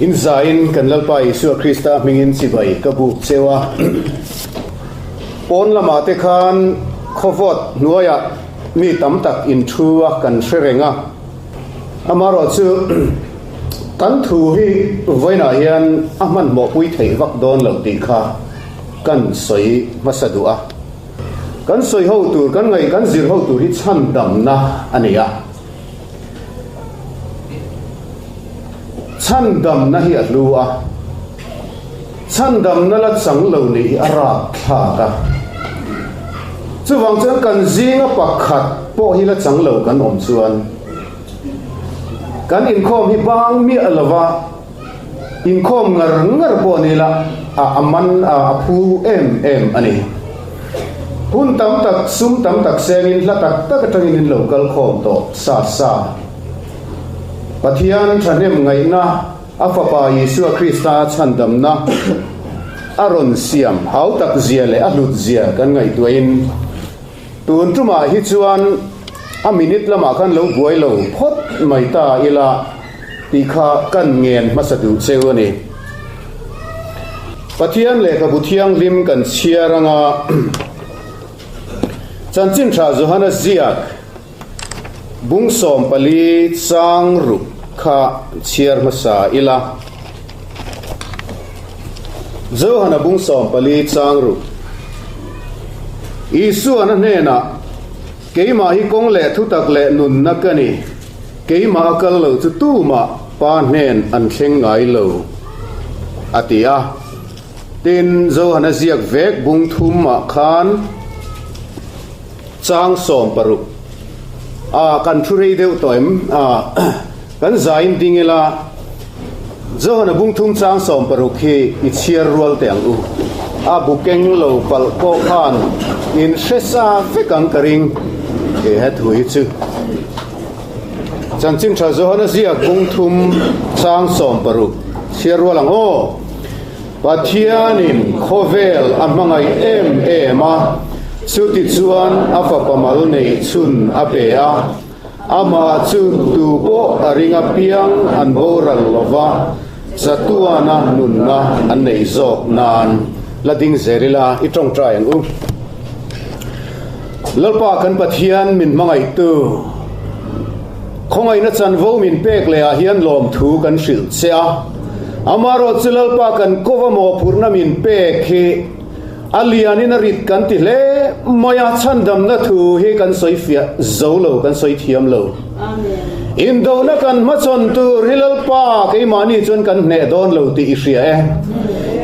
in zain kan lalpa Isu Krista mingin sibai kabu sewa pon lama te khan khovot nuaya mi tam tak in thua kan hrerenga amaro chu kan thu hi voina hian aman mo pui thei vak don lo ti kha kan soi masadua kan soi ho tur kan ngai kan zir ho tur hi Chhandamna ania Chhandamna hi alua Chhandamna la chang lo ni ara tha ka chuwang chuan kan zinga pakhat po hi la chang lo kan om chuan kan in khom hi bang mi alawa in khom ngar po ni la aman aphu em ani hun tam tak sum tam tak sengin la tak tak tangin local khom to sa pathian thanem ngai na afapa Yesu Krista Chhandamna aron siam hau tak zia le alut zia kan ngai tuin tun tuma hi chuan a minute lama kan lo buai lo phot mai ta ila tikha kan ngen masadu seuni pathian le ka buthiang lim kan chiaranga chanchin tha johana ziak bung som pali chang ru kha chiar masa ila johana bung som pali chang ru Isu ana nena keima hi kong le thu tak le nun nakani keima akal lo chu tu ma pa nen an thleng ngai lo atia tin johana ziak vek bung thum ma khan chang som paruk kan thurei deu toim kan zain dingela johana bung thum chang som paruk hi I chiar rual teng u bukeng lo pal ko khan in sesa vekang karing e het hui chu chanchin tha johana ziak bung thum chang som paruk chiar rualang o pathianin khovel amangai ema chuti chuan afa pamal nei chun apea ama chu tu po aringa piang an boral lova zatuana nunna an nei zok nan lading zerila itong try ang lalpa kan pathian min mangai tu khongai na chan vo min pek le a hian lom thu kan hril chea amaro chilalpa kan kova mo phurna min pek hi alianin rit kan ti le maya Chhandamna thu hi kan soi fia zolo kan soi thiam lo amen indo na kan ma chon tu rilalpa ke mani chon kan ne don lo ti ihria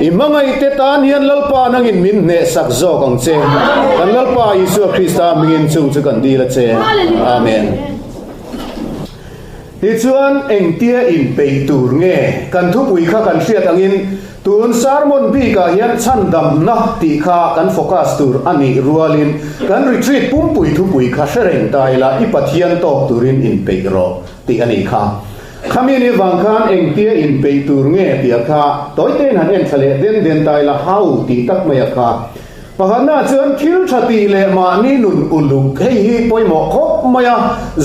imangai te tan hian lalpa nangin min ne sak zo kong che kan lalpa Isu Krista mingin chu kan di la che amen ti chuan engtia in pei tur nge kan thu pui kha kan hriat angin tun sermon bi ka hian Chhandamna ti kha kan focus tur ani rualin kan retreat pumpui thu pui kha sereng taila I pathian tok turin in pei ro ti ani kha khamini wangkhan engtia in pei tur nge ti kha toiten han en thale den taila hau ti tak maya kha pahana chuan thil thati le ma ni nun uluk hei hi poimo khop maya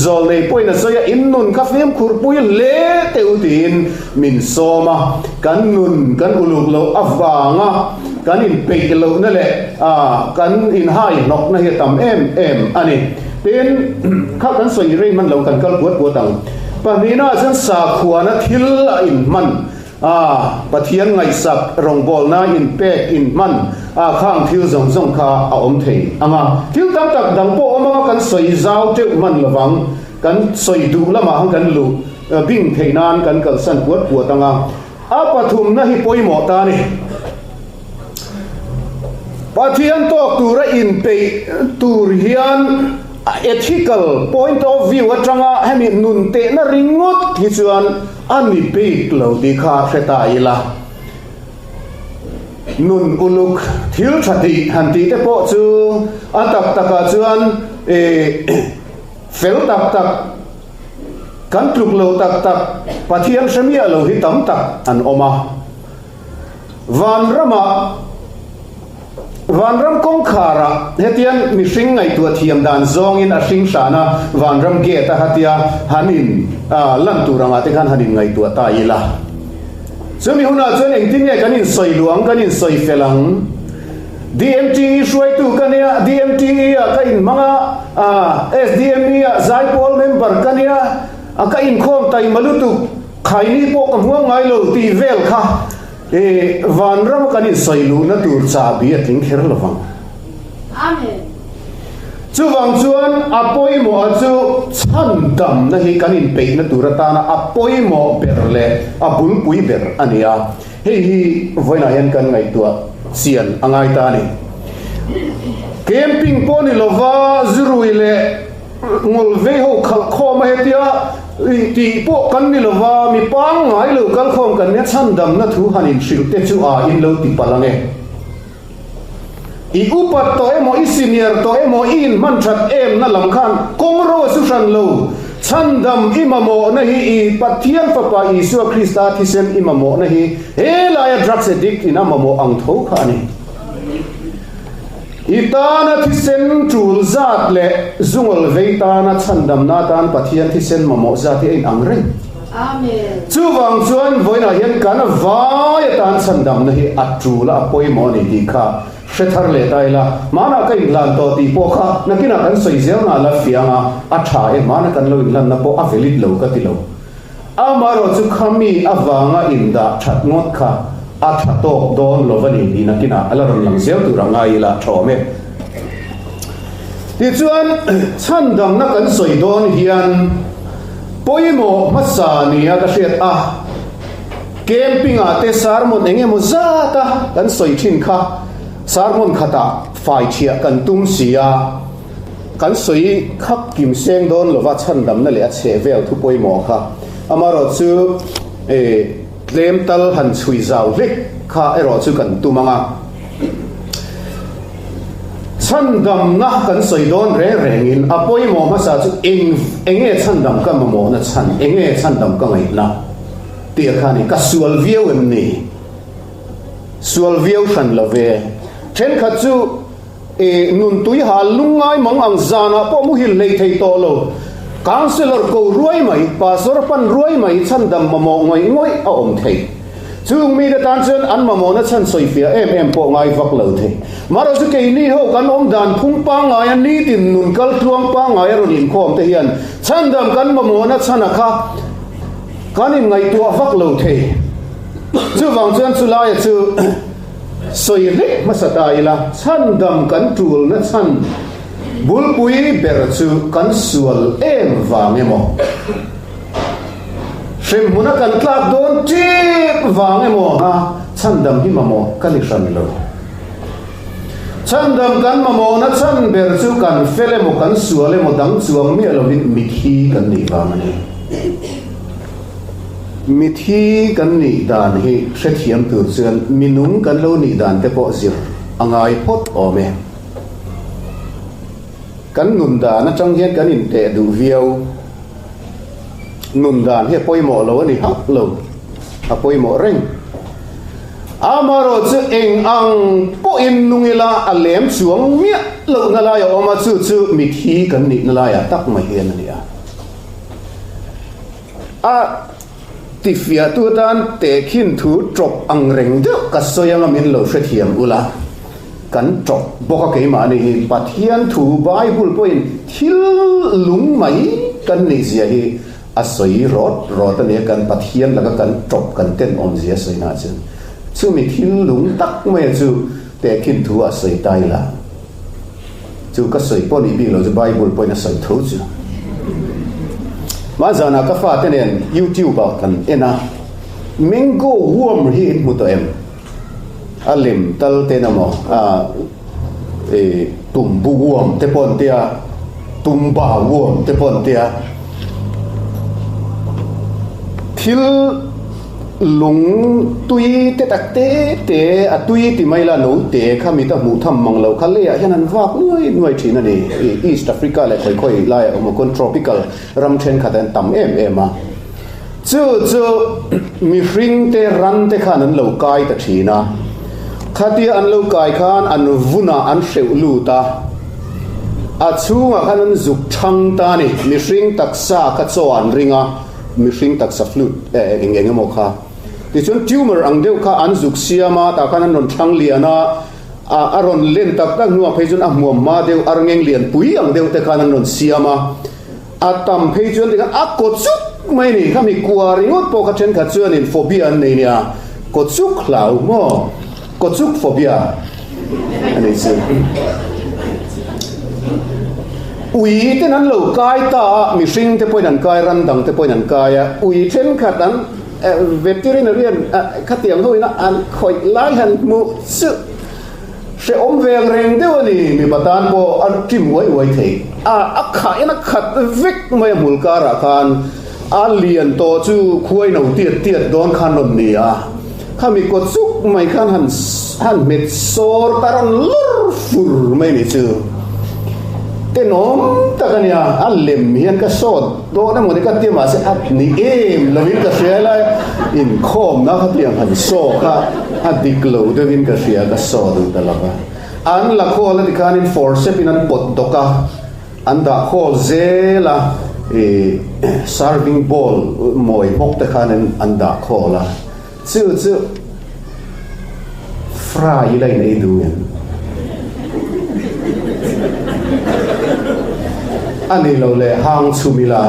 zol nei poina soya in nun ka fiam khurpui le teutin min soma kan nun kan uluk lo awanga kan in pei lo na le kan in hai nok na hi tam em ani tin kha kan soi rei man lo kan kal buat tang panina chan sa khuana thil in man pathian ngai sak rongbol na in pek in man khang thil zong kha om thei anga thil tam tak dang po omanga kan soi zau te man lawang kan soi du lama hang kan lu bing theinan kan kal san puat anga pathum na hi poimo ta ni pathian tok tura in pe tur hian ethical point of view atanga hemi nun te na ringot hi chuan ani pe lo di kha kheta ila nun uluk thil thati hanti te po chu atak taka chuan fel tak kan truk lo tak pathian samia lo hi tam tak an oma vanram kong khara hetian mi hring ngai tua thiam dan zong in a hring sana vanram ge ta hatia hanin lan turanga te khan hanin ngai tua ta ila mi huna chuan engtin nge kanin soi luang kanin soi felang DMT suai tu kania DMT ka in manga SDME zai pol member kania ka in khom tai malutu khaini po ka huang ngai lo ti vel kha van ram kanin soi lu na tur cha bi atling kher lawang amen chu wang chuan apoi mo chu chandam na hi kanin pe na turata na apoi mo berle abul pui ber ania hi voina yan kan ngai tua sian angai ta ni camping poni lova zuruile ngol ve ho khal khom hetia ti po kan ni lova mi pang ngai lo kal khom kan ne chandam na thu hanin shil te chu a in lo ti palange i upat to emo i senior to emo in mantrat em na lam khan kongro su san lo chandam imamo na hi i pathian papa Isu Krista thisen imamo na hi hela ya drugs addict ina mamo ang tho khani itana thisen tul zat le zungol veitana chandam na tan pathian thisen mamo zati in angre amen chuwang chuan voina hian kana vai tan chandam na hi atrula poi mo ni dikha shethar le taila mana kai lan to ti po kha nakina kan soi zel na la fianga atha e mana kan lo lan na po avelit lo ka ti lo amaro chu khami awanga inda that ngot kha atha to don lo vani ni nakina alaram lang zel tu rangai la thome ti chuan chandam na kan soi don hian poimo masa ni a ka hriat a camping a te sermon enge mo zata kan soi thin kha sermon khata fai thia kan tum sia kan soi khak kim seng don lova chandam na le a che vel thu poimo kha amaro chu tlem tal han chui zau vek kha ero chu kan tumanga chandam na kan soi don re rengin apoi mo ma sa chu enge chandam ka mo na chan enge chandam ka ngai na ti khani ka sual vieu em ni sual vieu khan love chen kha chu nun tui ha lungai mang ang zana po mu hil nei thei to lo counselor ko ruai mai pastor pan ruai mai chandam mo ngoi ngoi a om thei chung mi da tan chen an mamo na chan soi fia em po ngai vak lo the maro chu ke ni ho kan om dan phung pa ngai an ni tin nun kal thuang pa ngai ro nin khom te hian chandam kan mamo na chana kha kanin ngai tu vak lo the chu wang chen chu lai chu soi le masatai la chandam kan tul na chan bulpui ber chu kan sual em wang emo shem huna kan tlak don chip wang emo ha chandam hi mamo kalishan lo chandam kan mamo na chan ber chu kan fele mo kan sual emo dang chuang mi lovin mithi kan ni wang ani mithi kan ni dan hi hrethiam tu chuan minung kan lo ni dan te po zir angai phot ome kan nun da na chang hian kan in te du viau nun dan he poimo lo ani hak lo a poimo reng amaro chu eng ang po in nungila alem chuang mia lo na la ya oma chu chu mithi kan ni na la ya tak ma hian ani a ti fia tu tan te khin thu drop ang reng de ka soyanga min lo hrethiam ula kan drop boka ke ma ni pathian thu bible point thil lung mai kan ni zia hi asoi rot ane kan pathian laga kan drop kan ten on zia soina chen chu mi thil lung tak me chu te khin thu asoi tai la chu ka soi poni bi lo bible point a soi tho chu ma zana ka fa tenen YouTube kan ena mango worm hi muto em alim tal tenamo tumbu worm te pon tia tumba worm te pon tia thil lung tui te tak te a tui ti mai la no te khami ta mu tham mang lo khale a hian an wak nuai thina ni East Africa le khoi lai omokon tropical ram then khaten tam em a chu mi ring te ran te khan an lo kai ta thina khatia an lo kai khan an vuna an hreu lu ta a chunga khan an zuk thang ta ni mi ring taksa ka chawan ringa mi hring tak sa flute engenge mo kha ti chuan tumor ang deuh kha an zuk siama ta khan an ron thang liana aron len tak tak nuwa phei chun a hmuam ma deuh arngeng lian pui ang deuh te khan an ron siama atam phei chuan te a ko chuk mai ni khami kuaringot po kha then kha chuan in phobia an nei nia ko chuk hlau mo ko chuk phobia ani chu ui te nan lo kai ta mi hring te poin an kai ran dang te poin an kai ui then kha tan veterinarian khatiang hoina an khoi lai han mu chu se om veng reng deu ni mi batan bo an tim wai wai thei a kha ina khat vek mai mul ka ra khan a lian to chu khuai no tiat tiat don khan non ni a khami ko chuk mai khan han met sor taron lur fur mai ni chu te nom takania a lem hian ka sot do na mo de ka ti ma se at ni em lovin ka shela in khom na khatiang han so kha adiklo de vin ka shia ka so du talaba an la khol di kan in force pin an pot doka an da khol zela serving bowl moi mok te khan an da khola chu fry lai nei du ani lo le hang chumila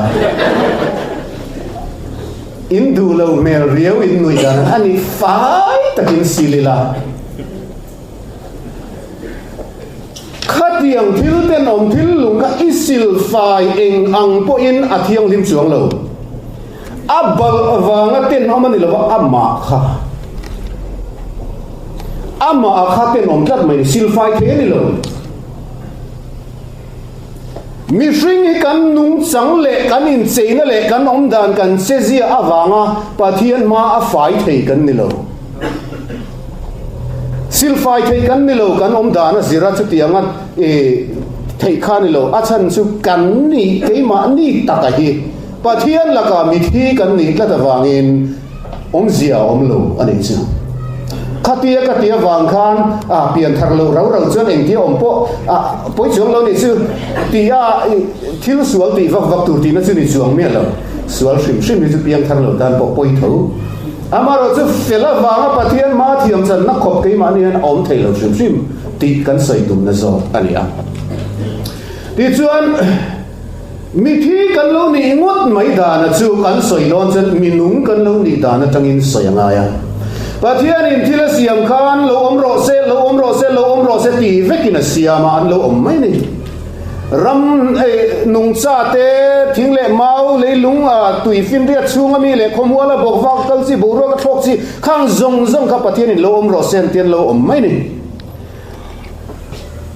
indu lo mel riau in nui dan ani fai takin silila khatiang thil ten om thil lung ka isil fai eng ang po in athiang lim chuang lo abal awanga ten omani lo amma kha ten om tat mai sil fai the ni lo mi hring kan nung chang le kan in cheina le kan om dan kan sezia awanga pathian ma a fai thei kan ni lo sil fai thei kan ni lo kan om dan a zira chu tianga thei kha ni lo a chan chu kan ni keima ni taka hi pathian laka mi thi kan ni la ta wangin om zia om lo ani chu katia wang khan pian thar lo rau chuan eng ti om po poi chuang lo ni chu tia thil sual ti vak tu ti na chu ni chuang me lo sual shim ni chu piang thar lo dan po poi tho amaro chu fela wanga pathian ma thiam chan na khop ke ma ni an om thei lo shim ti kan sai tum na zo ania ti chuan mi thi kan lo ni ngot mai da na chu kan soi lon chan minung kan lo ni da na tangin soyanga ya pathian in thila siam khan lo om ro se ti vekina siama an lo om mai ni ram nung cha te thingle mau le lung tui fin ria chunga mi le khomwala bok wak kal si bo ro ka thok si khang zong kha pathian in lo om ro sen tian lo om mai ni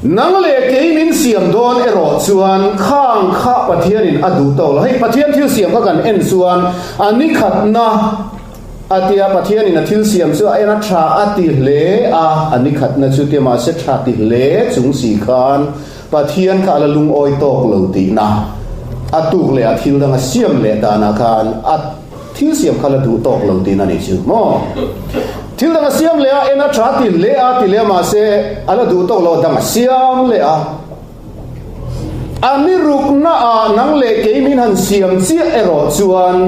nang le ke min siam don ero chuan khang kha pathian in adu to la hei pathian thil siam ka kan en chuan ani khat na atia pathian in a thil siam chu aina tha ati hle ani khat na chu te ma se tha ti hle chung si khan pathian kha la lung oi tok lo ti na atuk le a thil dang a siam le da na khan a thil siam kha la du tok lo ti na ni chu mo thil dang a siam le a ena tha ti le ma se ala du tok lo dang a siam le a ani ruk na nang le ke min han siam chi ero chuan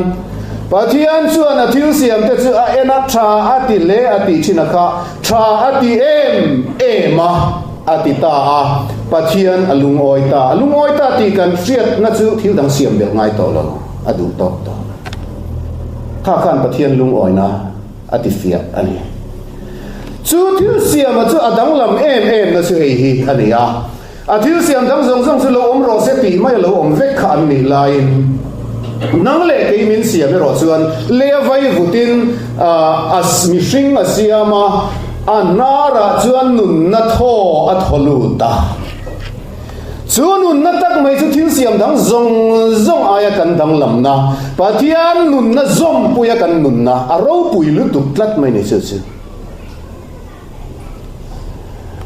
pathian chuan a thil siam te chu a ena tha ati le ati china kha tha ati ema ati ta pathian alung oi ta ti kan fiat na chu thil dang siam bel ngai to lo adu to kha khan pathian lung oi na ati fiat ani chu thil siam chu adang lam em na chu hei hi ani a thil siam dang zong chu lo om ro se ti mai lo om vek kha an ni lain nang le ke min siam ro chuan le vai vutin as mi hring asiama anara chuan nun na tho a tholu ta chuan nun na tak mai chu thil siam dang zong aya kan dang lam na pathian nun na zom puya kan nun na aro pui lu tuk tlat mai ni chu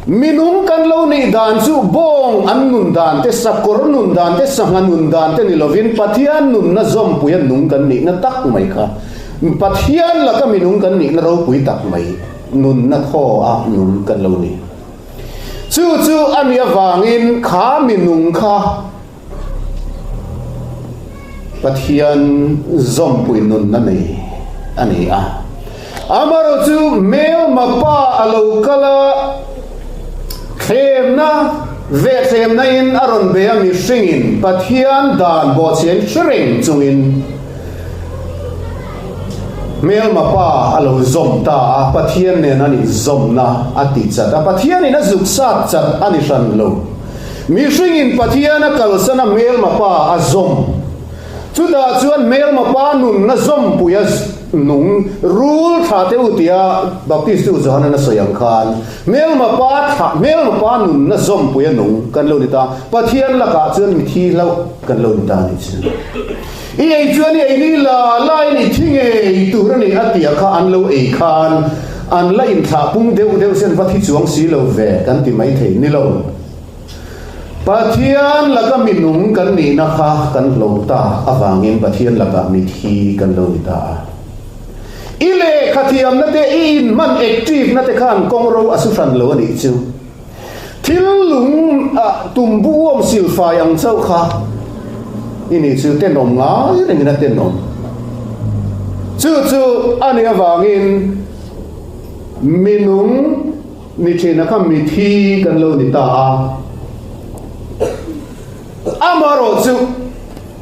minung kan lo ni dan chu bong an nun dan te sakor nun dan te sangan nun dan te ni lovin pathian nun na zom puya nung kan ni na tak mai kha pathian la ka minung kan ni na ro pui tak mai nun na tho nun kan lo ni chu ania wangin kha minung kha pathian zom pui nun na nei ani amaro chu mel mapa alo kala khem na ve khem na in aron be ami singin pathian dan bo chen shring chungin mel mapa alo zomta pathian ne na ni zomna ati chat pathian ina zuksat chat ani san lo mi singin pathian a kalsana mel mapa azom chuda chuan mel mapa nun na zom puya nung rule tha te utia baptist tu zona na soyang khan mel mapa nun na zom puya nung kan lo ni ta pathian la ka chuan mi thi lo kan lo ni ta ni chu i ei chuan ei ni la lai ni thinge tu ra ni atia kha an lo ei khan an la in tha pung deu sen pathi chuang si lo ve kan ti mai thei ni lo pathian la ka minung kan ni na kha kan lo ta awangin pathian la ka mi thi kan lo ni ta ile khathiam na te in man active na te khan kongro asusan lo ani chu thil lung tumbu om silfa yang chau kha ini chu te nom nga ni na te nom chu ani awangin minung ni chena ka mi thi kan lo ni ta amaro chu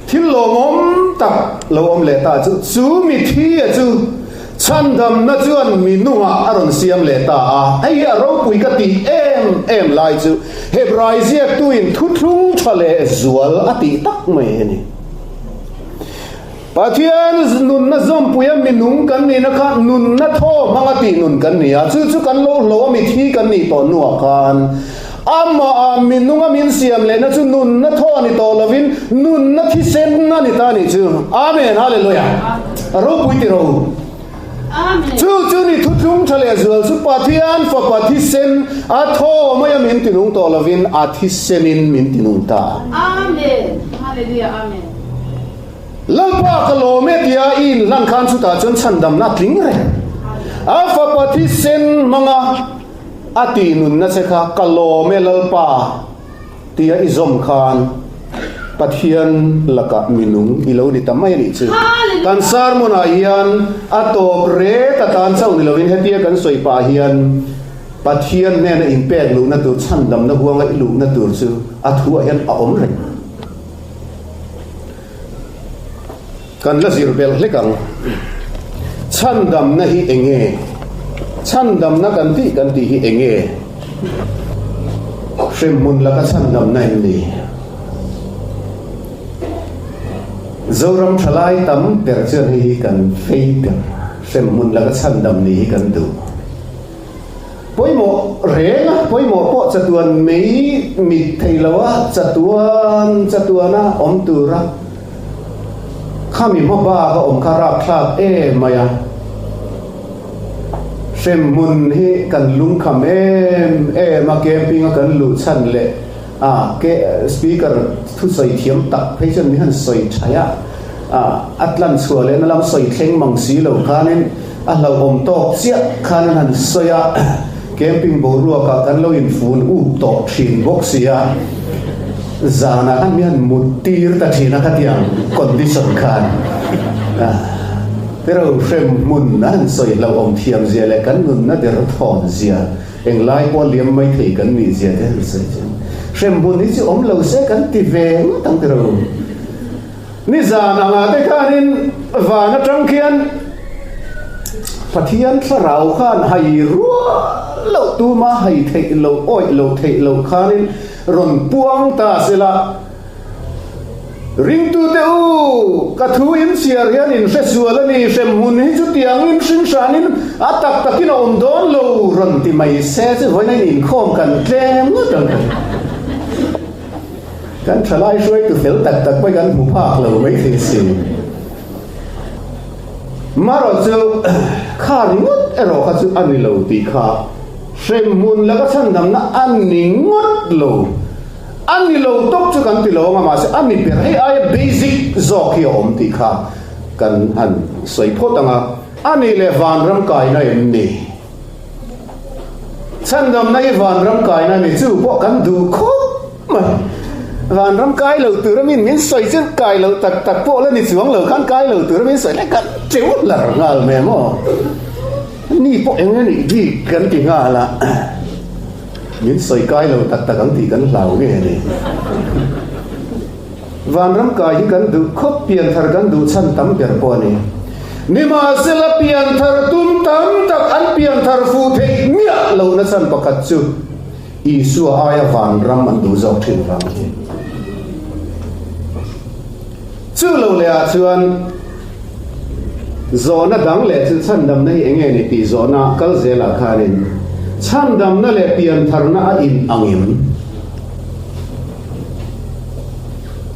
thil lomom tak lom le ta chu mi thi chu Chhandamna chuan minunga aron siam le ta ai aro pui ka ti em lai chu hebraizia tuin thuthung thale zual ati tak mai ni pathian nun na zom puya minung kan ni na kha nun na tho mangati nun kan ni chu kan lo mi thi kan ni to nuwa kan amma minunga min siam le na chu nun na tho ni to lovin nun na thi sen na ni ta ni chu amen hallelujah aro pui ti ro chu ni thuthung thale zual su pathian fa pathisen a tho maya min tinung to lovin a thisenin min tinung ta amen hallelujah amen lalpa kalome tia in lan khan chu ta chon Chhandamna tling re a fa pathisen manga ati nun na se kha kalome lalpa tia izom khan pathian laka minung ilo ni tamai ni chu kan sermon a hian atop re ta tan chau ni lovin hetia kan soi pa hian pathian ne na impact lu na tu Chhandamna huanga ilu na tur chu athu a hian a om re kan la zirbel lekang Chhandamna hi enge Chhandamna kan ti hi enge shemmun laka Chhandamna ni zoram thalai tam per chen hi kan fei per shemmun laka Chhandamni hi kan du poimo renga poimo po chatuan mei mi theilawa chatuana om tura khami ma ba ka om khara khlak maya shemmun hi kan lung kham ma camping kan lu chan le ke speaker thu soi thiam tak phei chen mi han soi thaya atlan chhuale na lam soi thleng mang si lo khanin a lo om tok chia khan han soya camping bo ruwa ka kan lo in fun to thin box sia zana kan mi han mutir ta thina ka tiang condition khan pero shemmun nan soi lo om thiam zia le kan nun na der thon zia eng lai ko liam mai thei kan mi zia te sei shemmun ni chu om lo se kan ti ve tang te ro ni zana nga te khanin wana tangkian pathian tharau khan hai ruwa lo tu ma hai thei lo oi lo thei lo khanin ron puang ta sela ring tu te u ka thu in siar hian in fesual ani shemmun hi chu tiang in shin shanin atak takin om don lo ron ti mai se che voi nai in khom kan tlem tang kan thalai shoi tu fel tak pai kan mu phak lo mai thi si maro chu kha ngot ero kha chu ani lo ti kha shemmun la ka Chhandamna ani ngot lo ani lo tok chu kan ti lo ma se ani per he ai basic zok hi om ti kha kan han soi photanga ani le van ram kai na em ni Chhandamna hi van ram kai na ni chu po kan du kho ma van ram kai lo tu min soi chen kai lo tak po la ni chuang lo kan kai lo tu min soi le kan cheu lar ngal me mo ni po engani di kan ti nga la min soi kai lo tak tak ang ti kan lau nge ni van ram kai hi kan du khop pian thar kan du chan tam per po ni nima sela pian thar tum tam tak an pian thar fu thei mia lo na chan pakhat chu isu aya van ram an du zau thin ram hi chu lo le a chuan zona dang le chu Chhandamna hi enge ni ti zona kal zela kharin Chhandamna le pian tharna a in angim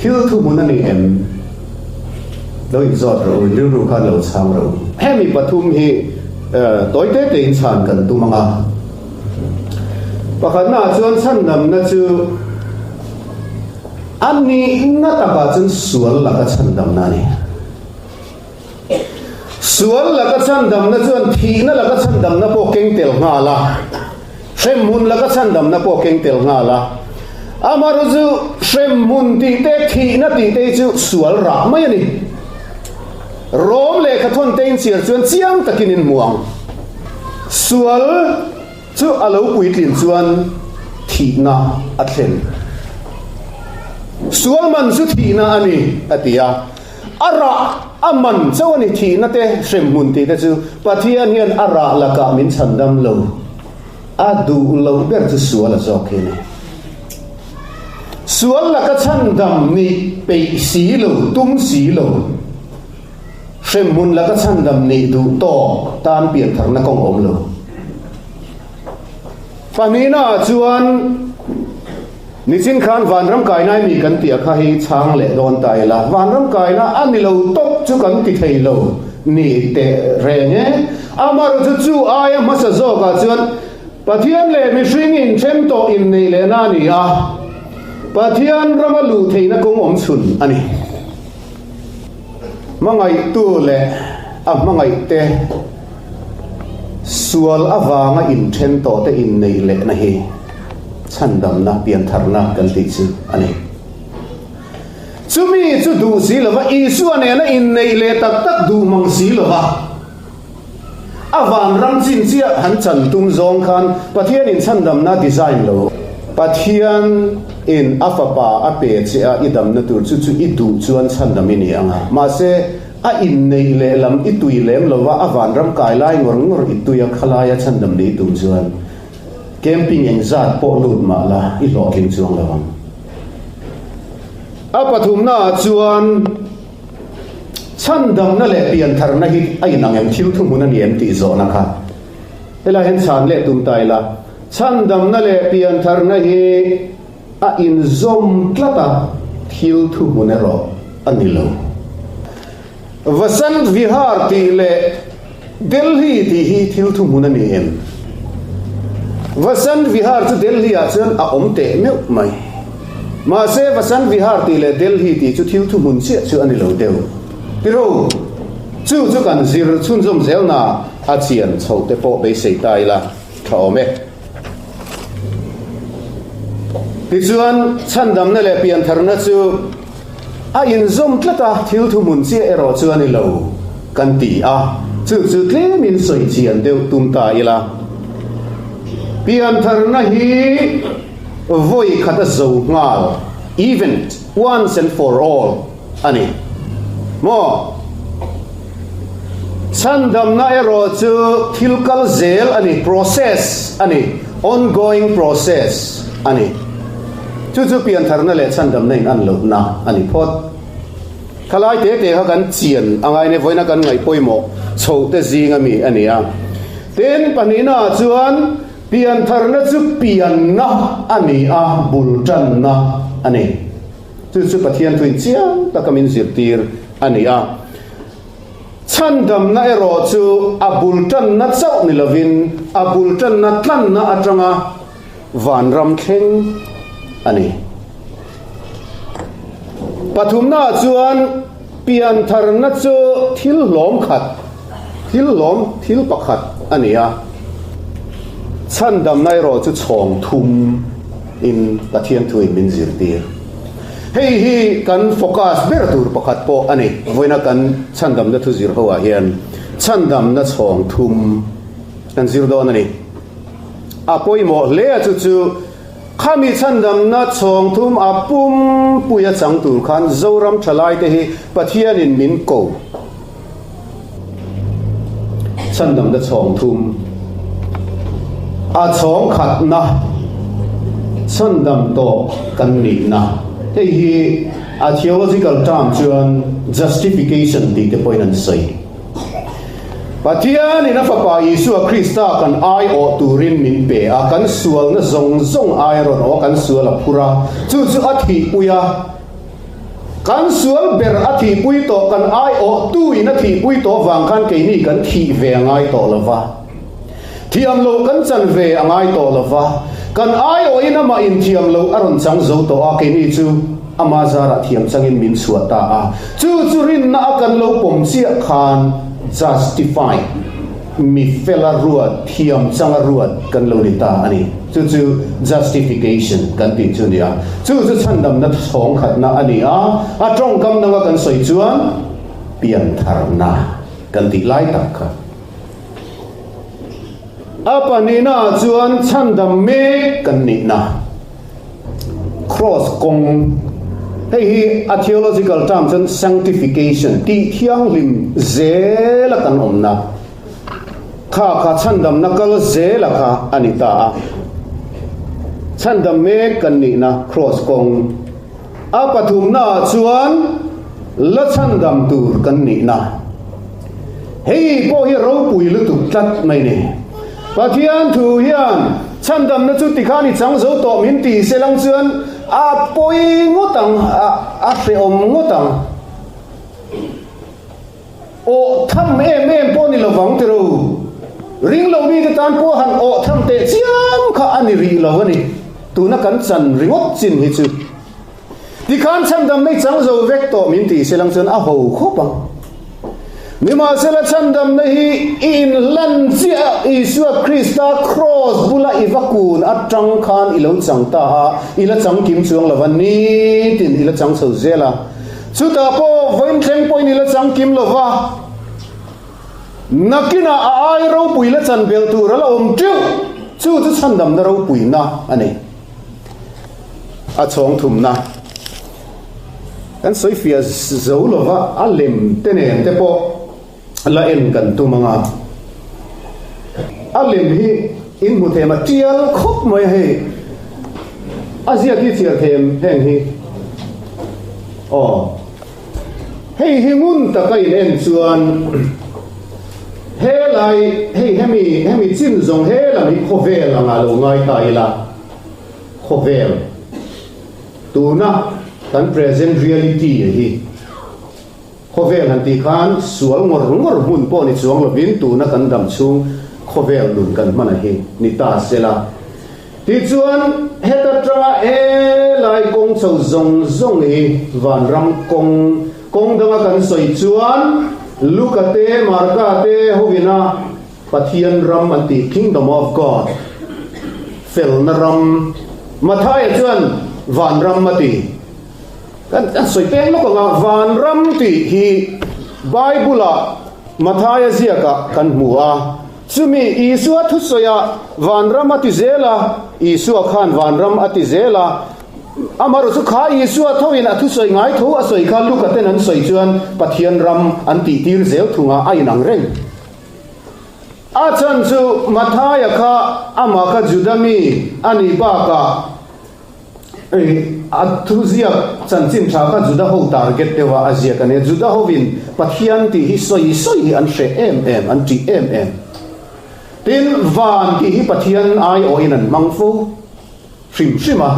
thil thu mun ani em lo in zot ro ru khan lo chang ro hemi pathum hi toy te te in chan kan tu manga pakhat na chuan Chhandamna chu ani na ta ba chun sual la ka Chhandamna ni sual la ka Chhandamna chuan thi na la ka Chhandamna po keng tel nga la shem mun la ka Chhandamna po keng tel nga la amaru chu shem mun ti te thi na ti te chu sual ra mai ani rom le kha thon tein chiar chuan chiang takin in muang sual chu alo pui tlin chuan thi na a thlen sual man chu thi na ani atia ara aman chawani thi na te shem mun ti te chu pathian hian ara la ka min Chhandam lo adu lo ber chu sual a zok ni sual la ka Chhandam ni pe si lo tum si lo shem mun la ka Chhandam ni du to tan pian thar na kong om lo panina chuan ni chin khan van ram kai nai mi kan tia kha hi chhang le don tai la van ram kai na ani lo top chu kan ti thei lo ni te re nge amar chu aya masa zo ka chuan pathian le mi hring in them to in nei le na ni a pathian ramalu theina kong om chun ani mangai tu le a mangai te sual awanga in them to te in nei le na hi Chhandamna pian tharna kan ti chu ani chumi chu du si lova isu ane na in nei le tak tak du mang si lova awan ram chin chia han chan tum zong khan pathian in Chhandamna design lo pathian in afapa ape che a idam na tur chu chu idu chuan Chhandam ni anga ma se a in nei le lam itui lem lova awan ram kai lai ngor ngor ituya khalaya Chhandam ni tum chuan camping en zat po lut ma la I lo king chuang lawang apathum na chuan Chhandamna le pian tharna hi ai nangem thil thu mun ani em ti zo na kha ela hen chan le tum tai la Chhandamna le pian tharna hi a in zom tlata thil thu mun ero ani lo vasant vihar ti le Delhi ti hi thil thu mun ani em Vasant Vihar chu Delhi a chuan a omte meu mai ma se Vasant Vihar ti le Delhi ti chu thil thu mun che chu ani lo deu tiro chu kan zir chun zom zel na a chian chho te po be sei tai la thome ti chuan Chhandamna le pian tharna chu a in zom tlata thil thu mun che ero chu ani lo kan ti a chu tle min soi chian deu tum ta ila pian tharna hi voi khata zo ngal event once and for all ani mo Chhandamna ero chu thilkal zel ani process ani ongoing process ani chu pian tharna le Chhandamna in an lo na ani phot khalai te ha kan chian angai ne voina kan ngai poimo chho te zinga mi ani a ten panina chuan pian tharna chu pian na ani a bultan na ani chu pathian tuin chiang takamin zirtir ani a Chhandamna ero chu a bultan na chau ni lovin a bultan na tlan na atanga van ram thleng ani pathumna chuan pian tharna chu thil lom khat thil pakhat ani a Chhandamna ero chu chhawng thum in pathian thuin min zirtir hei hi kan focus ber tur pakhat po ani voina kan Chhandamna thu zir hoa hian Chhandamna chhawng thum kan zirdo na ni apoi mo le chu khami Chhandamna chhawng thum apum puya changtur khan zoram thalai te hi pathian in min ko Chhandamna chhawng thum a chhawng khat na Chhandam to kan ni na hei hi a theological term chuan justification ti te point an sei pathian ina fapa Yesu Krista kan ai o turin min pe a kan sual na zong ai ron o kan sual a phura chu athi puya kan sual ber athi pui to kan ai o tu ina thi pui to wang khan ke ni kan thi ve ngai to lova thiam lo kan chan ve angai to lova kan ai o ina ma in thiam lo aron chang zo to a ke ni chu ama zara thiam changin min suata a chu rin na kan lo pom chia khan justify mi fela ruat thiam changa ruat kan lo ni ta ani chu justification kan ti chu nia chu Chhandamna chhawng khat na ani a tong kam na kan soi chuan pian thar na kan ti lai tak kha apanina chuan Chhandam me kan ni na cross kong hei hi a theological term chuan sanctification ti thiang lim zela kan omna kha Chhandamna kal zela kha anita a Chhandam me kan ni na cross kong a pathum na chuan la Chhandam tur kan ni na hei po hi ro pui lu tu tlat mai ni pathian thu hian Chhandamna chu tikhani chang zo to min ti selang chuan a poi ngotang a fe om ngotang o thum em po ni lawang tero ring lo ni tan po han o thum te chiam kha ani ri lo ani tu na kan chan ringot chin hi chu tikhan Chhandam nei chang zo vek to min ti selang chuan a ho khopang Nima sela Chhandamna hi in lan chia Yesu Krista cross bula ivakun at chang khan ilo chang ta ila chang kim chuang lawan ni tin ila chang so zela chuta po voin thleng point ila chang kim lova nakina a ai ro pui la chan bel tu rala om chu Chhandamna ro pui na ani a chhawng thum na kan soi fia zo lova a lem te ne te po la en kan tu manga alim hi in mu thema tial khop mai he azia ki tial them heng hi hei hingun ta kai en chuan he lai hei hemi chin zong he la mi khovel anga lo ngai ta ila khovel tu na kan present reality hi khovel han ti khan sual ngor mun po ni chuang lo vin tu na kan dam chung khovel dun kan mana hi ni ta sela ti chuan heta tra e lai kong chau zong hi van ram kong danga kan soi chuan lukate markate hovina pathian ram anti kingdom of God fel na ram mathai chuan van ram mati kan soi peng lo ka van ram ti hi bible mathaya ziaka kan mua chumi Yesu thu soya van ram ati zela Yesu khan van ram ati zela amaru su kha Yesu thoin athu soi ngai tho a soi kha lu ka ten an soi chuan pathian ram an ti tir zel thunga ai nang reng a chan chu mathaya kha ama kha judami ani ba ka athuzia chanchin thaka juda ho target dewa azia kane juda ho win pathian ti hi soi an she an ti tin van ti hi pathian ai o in an mangfu shima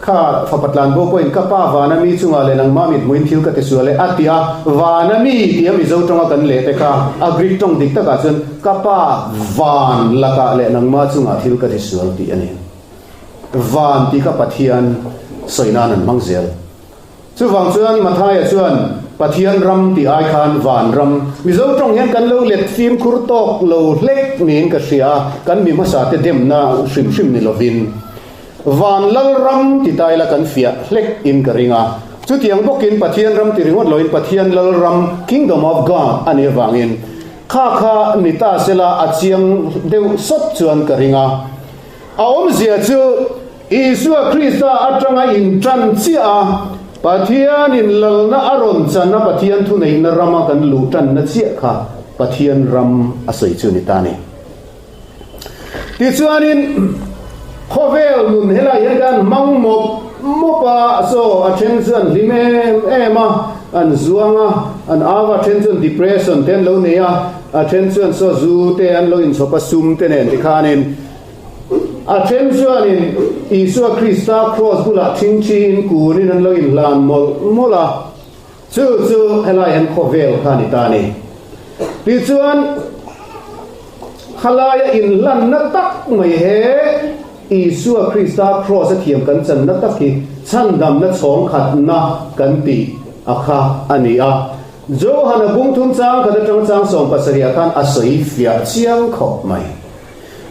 kha phapatlan bo point ka pa vana mi chunga le nang mamit muin thil ka te suale atia vana mi ti mi zo tonga kan le te kha agri tong dik ta ka chun ka pa van la ka le nang ma chunga thil ka te sual ti ani van ti ka pathian soinan an mangzel chu wang chuan mathai chuan pathian ram ti ai khan van ram mizo tong hian kan lo let fim khur tok lo hlek nin ka sia kan mi ma sa te dem na shim ni lovin van lal ram ti tai la kan fia hlek in ka ringa chu tiang bokin pathian ram ti ringot loin pathian lal ram kingdom of God ani wangin kha nita sela achiang deu sot chuan karinga aom zia chu Isua Krista atanga in tran chia pathian in lalna aron chana pathian thu nei na rama kan lu tan na chia kha pathian ram asoi chu ni ta ni ti chuanin khovel nun hela yan mang mopa so attention lime ema an zuanga an awa attention depression ten lo neya attention so zu te an lo in sopa sum te nen ti khanin attention in Isua Krista cross bula thing chin kunin an lo in lan mola chu hela yan khovel khani ta ni ti chuan khalaya in lan na tak mai he Isua Krista cross a thiam kan chan na tak ki Chhandamna chhawng khat na kan ti akha ania jo hana bung thum chang kada chang som pasaria khan asoi fia chiang khop mai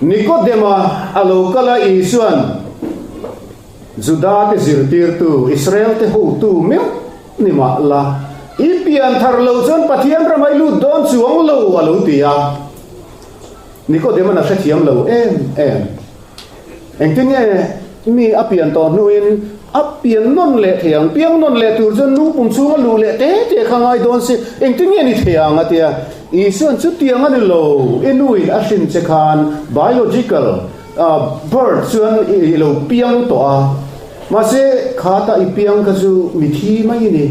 Nikodema alokala isuan Juda te zirtir tu Israel te hu tu meu ni ma la ipian thar lo chon pathian ramai lu don chuang lo alo tia Nikodema na thiam lo em engtin nge mi apian to nuin apian non le thiang piang non le tur jon nu pum chunga lu le te khangai don si engtin nge ni thiang atia isuan chu tiang ani lo enui asin che khan biological bird chuan lo piang to a ma se khata i piang ka chu mi thi mai ni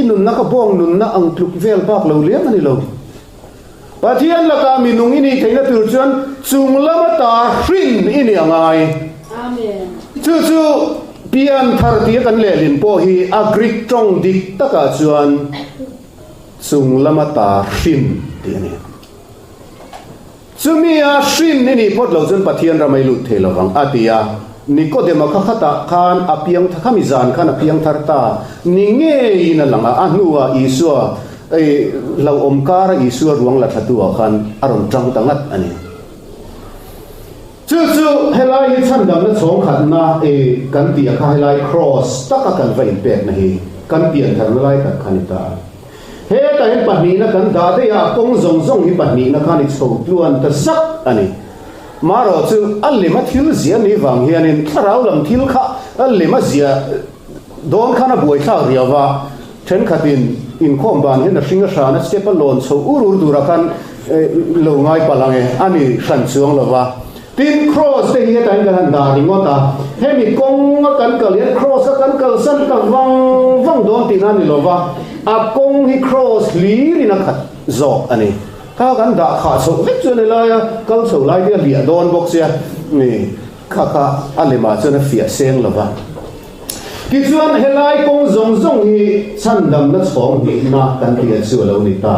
inun na ka bong nun na ang tluk vel pak lo lem ani lo pathian la ka mi nung ini theina tur chuan chung lama ta hrin ini angai Amen. chu pian thar ti kan le lin po hi agrik tong dik taka chuan chung lama ta hrin ti ani chumia hrin ni pot lo chun pathian ramai lut thelovang atia Nikodema khata khan apiang thakami zan khan apiang tharta ninge ina langa anua Isua ai lo omkara Isua ruang la thatua khan aron tang tangat ani chu helai Chhandamna chhawng khat na kan ti kha helai cross taka kan vain pek na hi kan pian thar lai tak khanita he ta hen pahni na kan da te ya kong zong hi pahni na khani chho tuan ta sak ani maro chu allima thil zia ni wang hianin tharau lam thil kha allima zia don khana buai thla riawa then khatin in khom ban hen ringa shana step alone so urur dura kan lo ngai palange ani san chuang lova tin cross te hi tan kan da ringota hemi kong kan kalian cross kan kal san ka wang don tin ani lova a kong hi cross li rina khat zo ani ka kan da kha so vek chu la ya kal so lai dia lia don box ya ni kha alima chana fia seng lova ki chuan helai kong zong hi Chhandamna chhawng ni na kan tia chu lo ni ta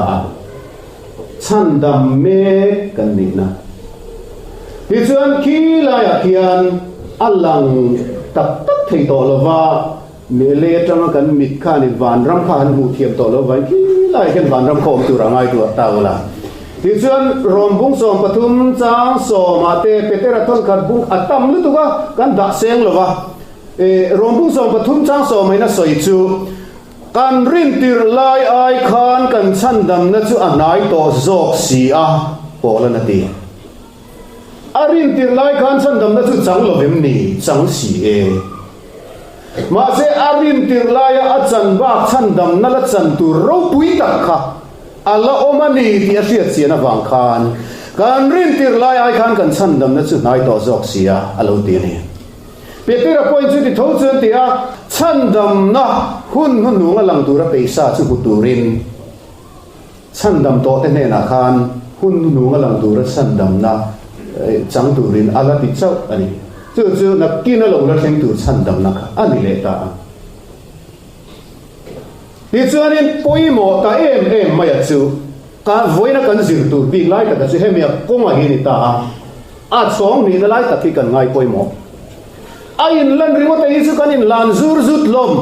Chhandam me kan ni na ki chuan ki la ya kian alang tak thei to lova me le tang kan mit kha ni van ram kha han hu thiam to lova ki lai ken van ram khom tu rangai tu ta wala ti chuan rombung som pathum chang so ma te petera thon khat bung atam lu tu ka kan da seng lova rombung som pathum chang so mai na soi chu kan rin tir lai ai khan kan Chhandamna chu anai to zok si a pola na ti arin tir lai khan Chhandamna chu chang lovem ni chang si ma se arin tir lai a chan ba Chhandamna la chan tur ro pui tak kha ala omani ti a hriat chiana wang khan kan rin tir lai ai khan kan Chhandamna chu nai to zok si a alo ti ni Petera point chu ti tho chuan ti a Chhandamna hun nunga lang tura peisa chu buturin Chandam to te ne na khan hun nunga lang tura Chandamna chang turin ala ti chau ani chu na kina lo la thleng tur Chandamna kha ani le ta ti chuanin poimo ta em maya chu ka voina kan zir tur bi lai ta chu hemia konga hi ni ta a chhawng ni na lai ta ki kan ngai poimo ain lan ringo ta isu kan in lan zur zut lom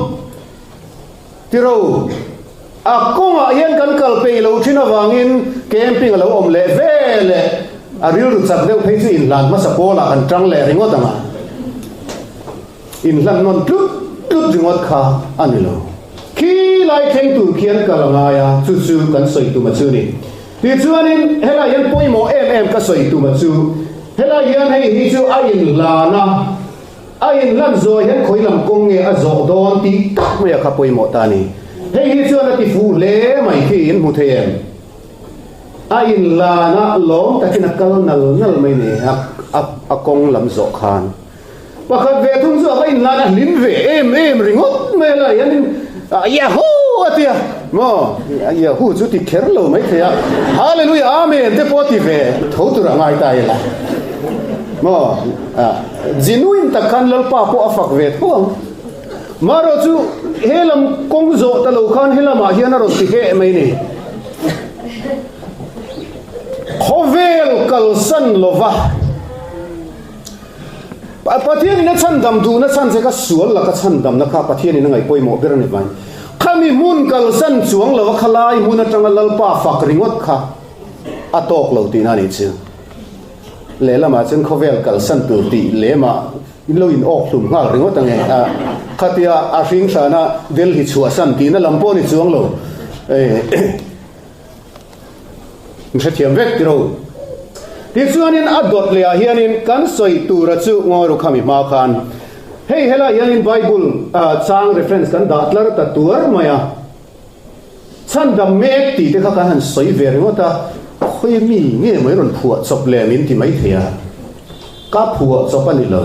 tiro a konga yen kan kal pe lo thina wangin camping lo om le vele a ril ru chak deu phei chu in lan ma sapola kan tang le ringo ta ma in lan non tut ringot kha ani lo khi lai theng tur khian kalanga ya chu kan soi tu ma chu ni thì chuan in hela yan poimo em ka soi tu ma chu hela yan hei hi chu a in la na a in lan zo yan khoi lam kong nge a zo don ti tak me kha poimo ta ni hei hi chuan ti fu le mai khi in mu them a in la na lom takin kal nal mai ne a kong lam zo khan pakhat ve thum zo a in la na lim ve em ringot me la yan Yahoo atia mo Yahoo chu ti kherlo mai thea hallelujah amen te poti ve thotura ngai tai la mo genuine takhan lalpa po afak ve thong maro chu helam kongzo talo khan helama hian ro ti he mai ni khovel kalsan lova pathian na chandam du na chan se ka sual la ka chandam na kha pathian na ngai poimo ber ni ban khami mun kal san chuang lo khalai mun atanga lalpa fak ringot kha atok lo ti na ni chu le lama chen khovel kal san tu ti le ma lo in ok thum ngal ringot ange khatia a hring sana del hi chua san ti na lampo ni chuang lo mse thiam vek ti ro ti chuanin adot le a hianin kan soi tu ra chu ngoru khami ma khan hei hela hianin bible chang reference kan datlar ta tur maya chandam mek ti te kha kan soi ve ringota khoi mi nge mai ron phua chop le min ti mai thea ka phua chop ani lo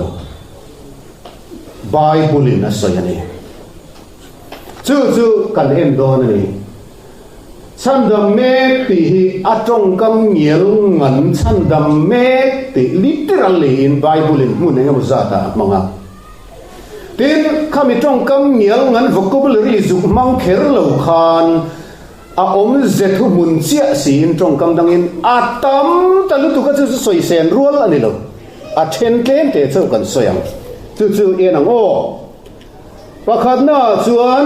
bible in a soi ani chu kan em don ani Chandam mek ti hi atong kam ngel ngan chandam mek ti literally in Bible in mun engam zata manga tin khami tong kam ngel ngan vocabulary zuk mang kher lo khan a om zethu mun chia sin tong kam dangin atam talu tu ka chu soi sen rual ani lo a then ken te chu kan soyang chu enang o pakhat na chuan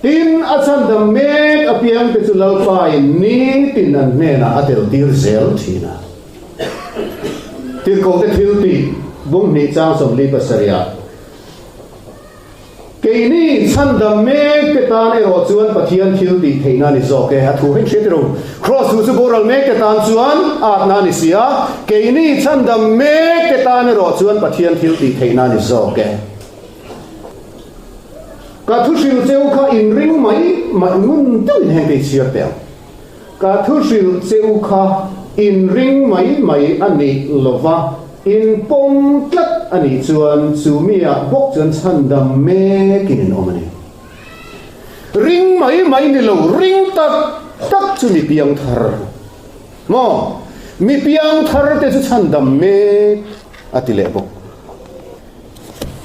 tin achandam mek apiang te chulal pai ni tin an mena atel tir zel thina tir ko te thil ti bung ni chang som li pasaria keini chandam mek te tan ero chuan pathian thil ti theina ni zo ke a thu hen chetro cross su boral mek te tan chuan at na ni sia keini chandam mek te tan ero chuan pathian thil ti theina ni zo ke ka thu sil cheu kha in ring mai ngun tul hen te chia pe ka thu sil cheu kha in ring mai ani lova in pom tlat ani chuan chumia bok chan chandam me kin omani ring mai ni lo ring tak chu mi piang thar mo mi piang thar te chu chandam me atile bok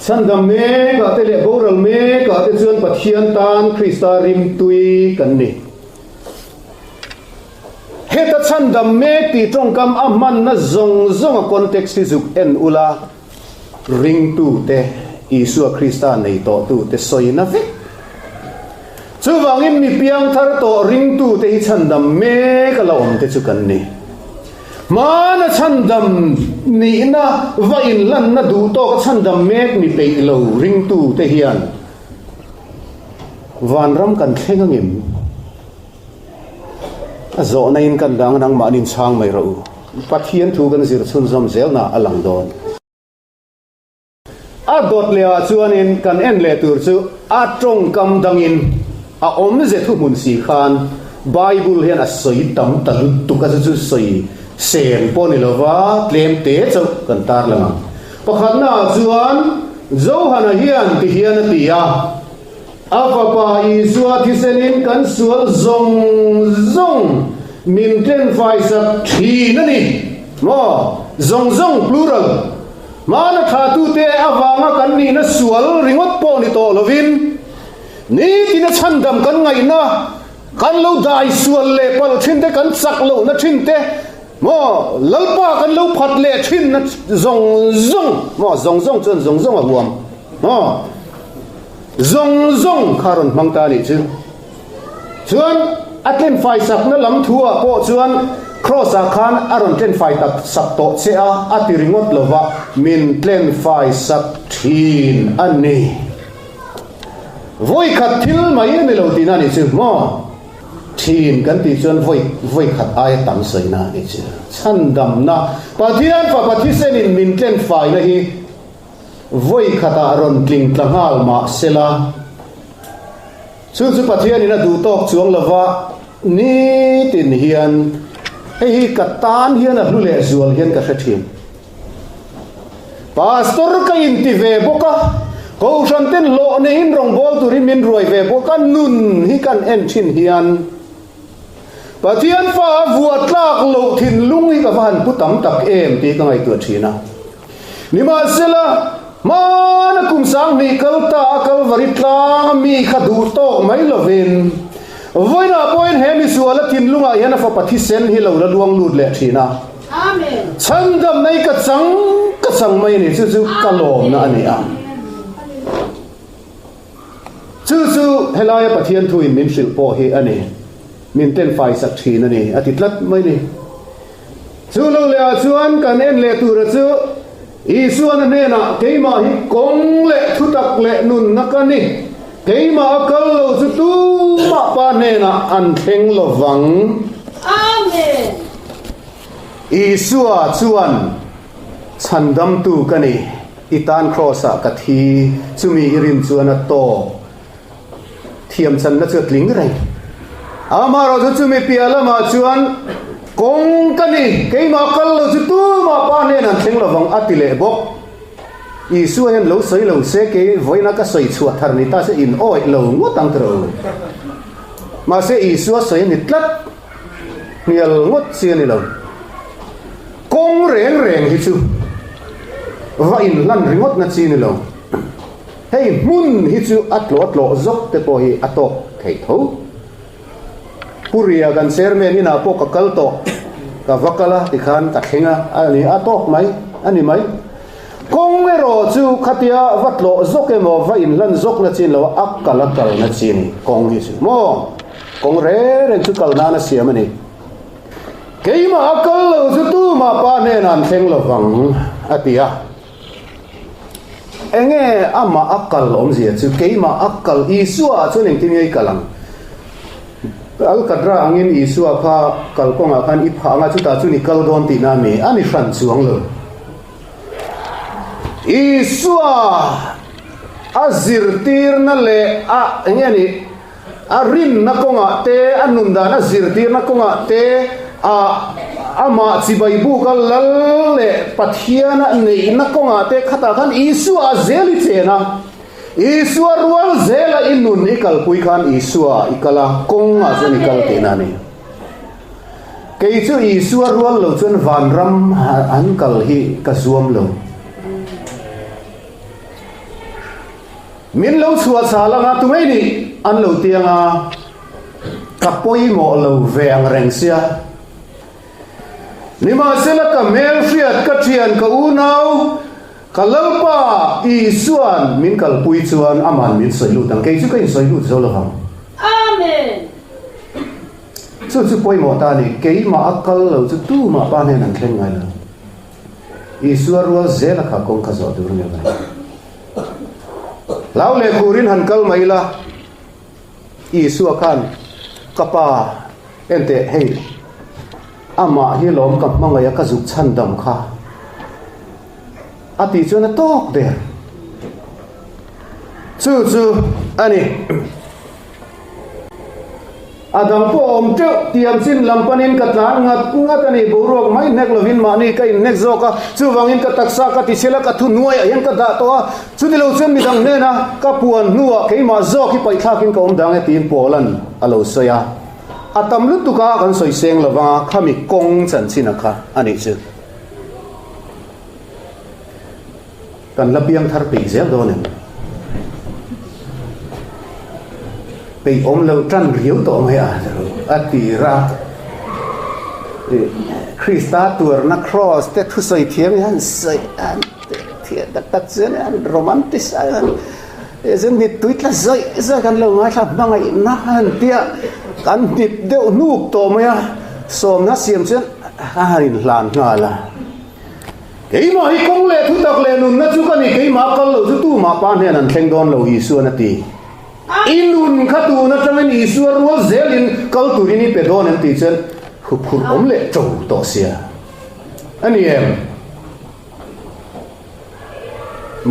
Chandam me ka te le boral me ka te chuan pathian tan Krista rim tui kan ni heta chandam me ti tong kam aman na zong a context zuk en ula ring tu te Isu Krista nei to tu te soi na ve chu wangin mi piang thar to ring tu te chandam me ka lawm te chu kan ni mana chandam ni na vain lan na du to ka chandam mek ni pe lo ring tu te hian van ram kan thlengangim azo na in kan dang nang ma nin chang mai ro pathian thu kan zir chun zom zel na alang don a dot le a chuan in kan en le tur chu a tong kam dangin a om ze thu mun si khan bible hian a soi tam talu tu ka chu soi sen poni lova tlem te chau kan tar lama pakhat na chuan zo hana hian ti hian tia apapa isua thisenin kan sual zong min ten fai sap thi nani mo zong plural mana thatu te awanga kan ni na sual ringot poni to lovin ni tina chandam kan ngai na kan lo dai sual le pal thin te kan sak lo na thin te mo lalpa kan lo phat le thin na zong mo zong chun zong a huam mo zong kharon mangta ni chu chuan atlen fai sak na lam thua po chuan cross a khan aron tlen fai tak sak to che a atiringot lova min tlen fai sak thin ani voi khat thil mai me lo tin ani chu mo thiên kan ti chuan voi khat ai tam soi na ni chu Chhandamna pathian fa pathisen in min tlen fai na hi voi khata ron tling tlangal ma sela chu pathian in a du tok chuang lova ni tin hian hi katan hian a hlule zual hian ka hrethiam pastor ka in ti ve boka ko santen lo ne in rong bol tu rin min roi ve boka nun hi kan en thin hian pathian fa vuat lak lo thin lung hi ka van putam tak em ti ka ngai tu thina ni ma sela mana kum sang mi kalta akal varitla mi khadu to mai lovin voina point he mi suala tin lunga hian fa pathisen hi lo la luang lut le thina Amen. Chandam nei ka chang mai ni chu kalom na ani a chu helaya pathian thu in min sil po hi ani min ten fai sak thin ani atitlat mai ni chu lo le chuan kan en le tu ra chu isuan ne na keima hi kong le thutak le nun nakani keima akal lo chu tu ma pa ne na an theng lo wang Amen. Isua chuan Chandam tu kani itan crossa kathi chumi irin chuan a to thiam chan na chu tling rai ama ro chumi piala ma chuan kong kani keima kal lo chu tu ma pa ne nan theng lo wang atile bok Isua hen lo sei lo se ke voina ka sei chua thar ni ta se in oi lo ngotang tro ma se Isua sei ni tlat nial ngot sia ni lo kong reng hi chu va in lan ringot na chi ni lo hei mun hi chu atlo zok te po hi atok thei tho puria gan sermen ina po ka kalto ka vakala ti khan ka thenga ani atok mai ani mai kong ero chu khatia vatlo zok emo va in lan zok na chin lo akala kal na chin kong hi chu mo kong re chu kal na siam ani keima akal lo chu tu ma pa ne nan theng lo wang atia enge ama akal om zia chu keima akal Isua chu ning tingai kalang al kadra angin Isua kha kalkonga khan I pha nga chu ta chu ni kal don ti na me ani hran chuang lo Isua azir tir na le a enge ni a rin na konga te anunda na zir tir na konga te ama chibai bu kal lal le pathiana nei na konga te khata khan Isua zeli chena Isua rual zela inun ikal pui khan Isua ikala konga zen ikal te na ni kei chu Isua rual lo chun van ram an kal hi ka zuam lo min lo chua chala nga tu mai ni an lo tianga kapoi mo lo veng reng sia nima sela ka mel fiat ka thian ka unau kalalpa Isuan min kalpui chuan aman min soilu tang ke chu kai soilu zo lo ham Amen. chu poi mo ta ni ke ma akal lo chu tu ma pa ne nan thleng ngai lo Isua rual zela kha kong kha zo dur nge ba lau le kurin han kal maila Isua khan kapa ente hei ama hi lom kap mangaya ka zuk Chandam kha ati chuna tok der chu ani adam po om te tiam sin lampanin katlan ngat ani borok mai nek lovin mani kai nek zoka chu wangin ka taksa ka ti sela ka thu nuai yan ka da to chu ti lo chen mi dang ne na ka puan nuwa ke ma zo ki pai thakin ka om dang e tin polan alo soya atam lu tu ka kan soi seng lova khami kong chan china kha ani chu kan lapiang thar pe zel do ne pe om lo tran riu to mai a atira Krista tur na cross te thu soi thiam han sai an te tak zen an romantic an zen ni tuit la zoi kan lo ma tha bangai na han tia kan dip deuh nuk to maya som na siam chen harin lan ngala keima hi kong le thu tak le nun na chu kan ni keima kal lo chu tu ma pa ne nan thleng don lo Isua na ti inun khatu na tamen isua rual zelin kalturini pedon an ti chen khupur omle to to sia ani em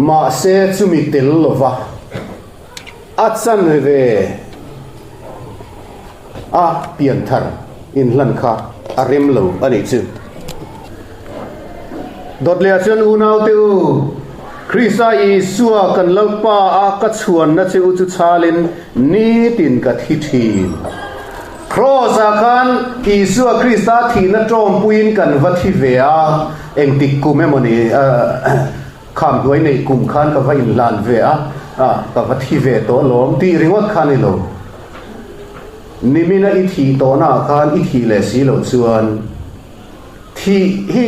ma se chumi tel lova atsan ve a pian thar in lan kha arem lo ani chu dot le chen unau teu Krista Isua kan lalpa a ka chuan na chu chu chalin ni tin ka thi thi cross a kan Isua Krista thi na trom puin kan va thi ve a eng tik ku memoni kham doi nei kum khan ka va in lan ve a ka va thi ve to lom ti ringot khan ni lo nimina I thi to na khan I thi le si lo chuan thi hi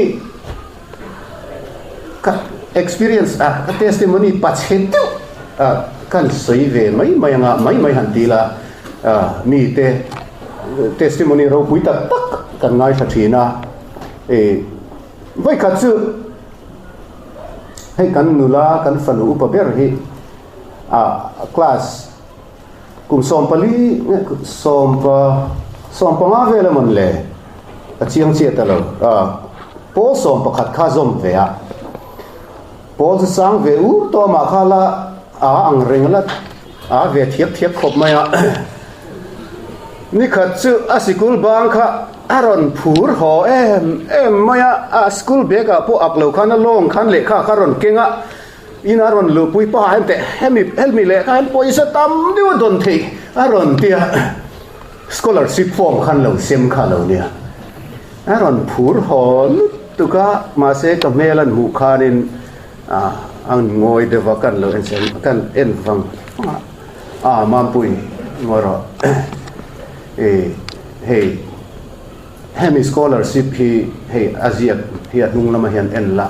ka experience a testimony patchen tu kan soi ve mai han ti la ni te testimony ro pui tak kan ngai tha thina vai ka chu hay kan nula kan fanu upaber hi class kum som pali som pa nga vela mon le chiang che ta lo po som pakhat kha zom ve a Paul sang về u to mà khala ang reng la về thiep khop maya ni khat chu a school bang kha aron phur ho em maya a school bega po aklo khan long khan le kha karon kenga in aron lu pui pa han te helmi le khan poisa tam diu don the aron tia scholarship form khan lo sem kha lo nia aron phur ho tuka ma se ka melan mu khanin ang ngồi de vakan lo en kan en vang mampui ngoro hey hemi scholarship hi Asia hi nung lama hian en la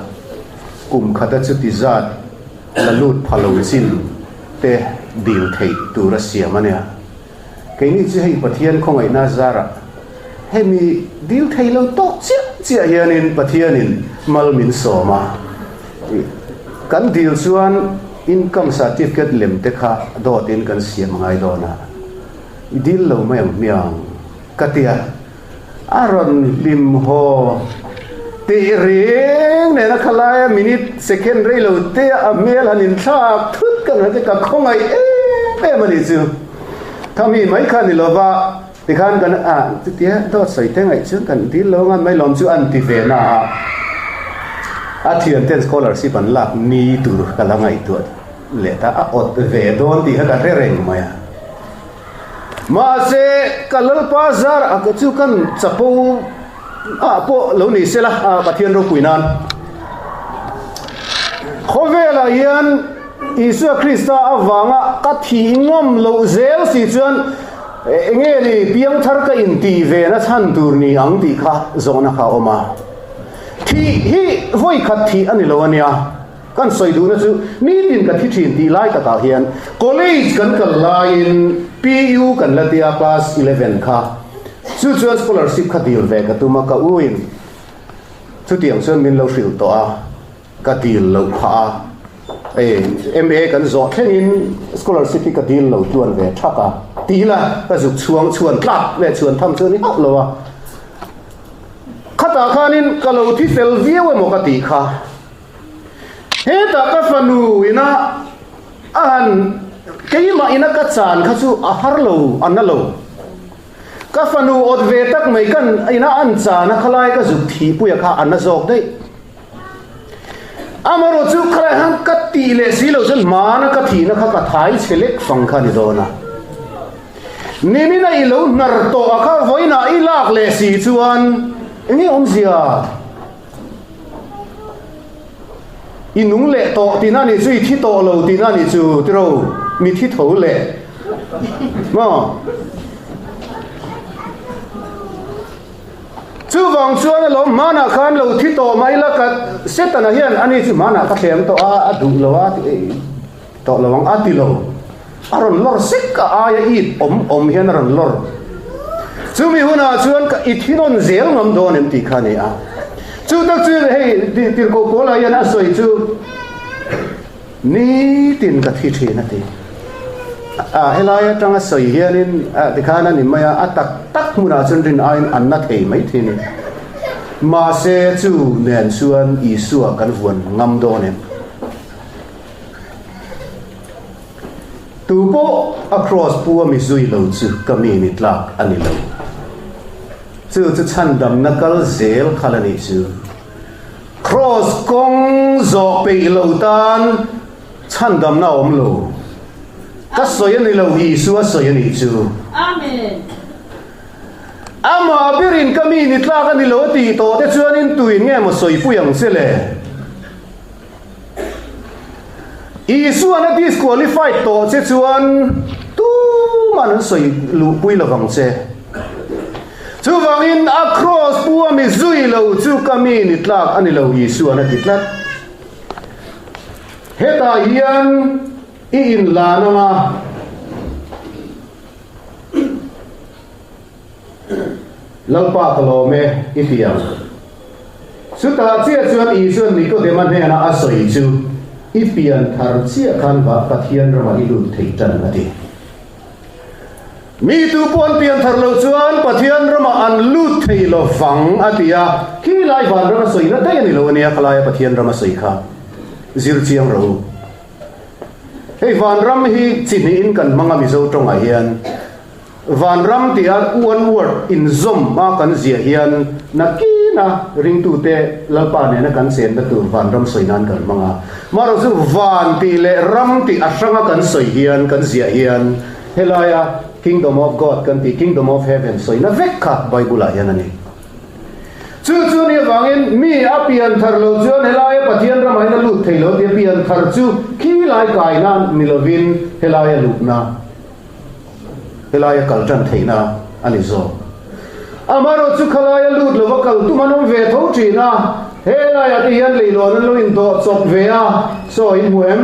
kum khata chu ti zat la lut phalo sin te dil thei tu Russia mania ke ni chi hei pathian khongai na zara hemi dil thei lo to chia hianin pathianin malmin soma kan deal chuan income certificate lem te kha dot in kan siam ngai do na deal lo miang katia aron lim ho ti ring ne na khalaya minute second re lo te a mel hanin thak thut kan ha ka khongai mani chu thami mai khan ni lova ti khan kan tia dot sai te ngai chu kan deal lo ngan mai lom chu an ti ve na thian ten scholarship an lak ni tur kalangai tu leta ot ve don ti ka reng maya ma se kalal pazar akachu kan chapo po lo ni sela pathian ro puinan khovela yan Isu Krista awanga ka thi ngom lo zel si chuan enge ni piang thar ka in ti ve na chan tur ni ang ti kha zona kha oma hi voi khat thi ani lo ania kan soi du na chu ni tin ka thi thin ti lai ta hian college kan kal lain PU kan latia class 11 kha chu scholarship kha dil ve ka tuma ka uin chu tiang chuan min lo hril to a ka dil lo kha MA kan zo thengin scholarship ka dil lo tuan ve thaka ti la ka zu chuan tlak ve chuan tham chu ni lo wa khata khanin kalo thi sel viawe mo ka ti kha he ta ka fanu ina an keima ina ka chan kha chu a har lo an lo ka fanu od ve tak mai kan ina an cha na khalai ka zu thi pu ya kha an na jok dei amaro chu khra han ka ti le si lo chen ma na ka thi na kha ka thai select fang kha ni do na nini na ilo nar to akha voina ilak le si chuan ini omzia inung le to tinani chui thi to lo tinani chu tro mi thi tho le ma chu wang chuan lo mana khan lo thi to mai la ka setana hian ani chu mana ka thlem to a du lo a to lo wang ati lo aron lor sek ka aya it om hian aron lor chumi huna chuan ka ithinon zel ngam don em ti khani a chu tak chu hei tir ko pola yana soi chu ni tin ka thi thi na ti helai tanga soi hianin dikhana ni maya atak tak muna chun rin ain anna thei mai thini ma se chu nen suan isua kan vuan ngam do ne tu po across pu mi zui lo chu kamini tlak ani lo chu Chhandamna kal zel khalani chu cross kong zo pe lo tan Chhandamna om lo ka soya ni lo Isua soya ni chu Amen. ama birin kami ni tlaka ni lo ti to te chuanin tuin nge mo soi puyang sele Isua na disqualified to che chuan tu man soi lu pui lo wang che chu wangin across pu mi zui lo chu kami ni tlak ani lo Isua na titlat heta hian in lanama lalpa kalome itiang suta chia chuan Isua ni ko deman he na asoi chu ipian thar chia khan ba pathian rama ilu theitan ati mi tu pon pian thar lo chuan pathian rama an lu thei lo fang atia ki lai van rama soi na dai ni lo ania khalaya pathian rama soi kha zir chiang ro hei van ram hi chini in kan manga mizo tonga hian van ram tia one word in zom ma kan zia hian nakina ring tu te lalpa ne na kan sen da tu van ram soinan kan manga maro su van ti le ram ti asanga kan soi hian kan zia hian helaya kingdom of god kan ti kingdom of heaven soina vekha bible hian ani chu ni wangin mi apian thar lo chuan helaya pathian ram haina lu theilo te pian thar chu ki lai kai na milovin helaya lupna helaya kaltan theina ani zo amaro chu khalaya lut lo wakal tu manom ve tho thina helaya ti hian leilon lo in do chop ve a so in muem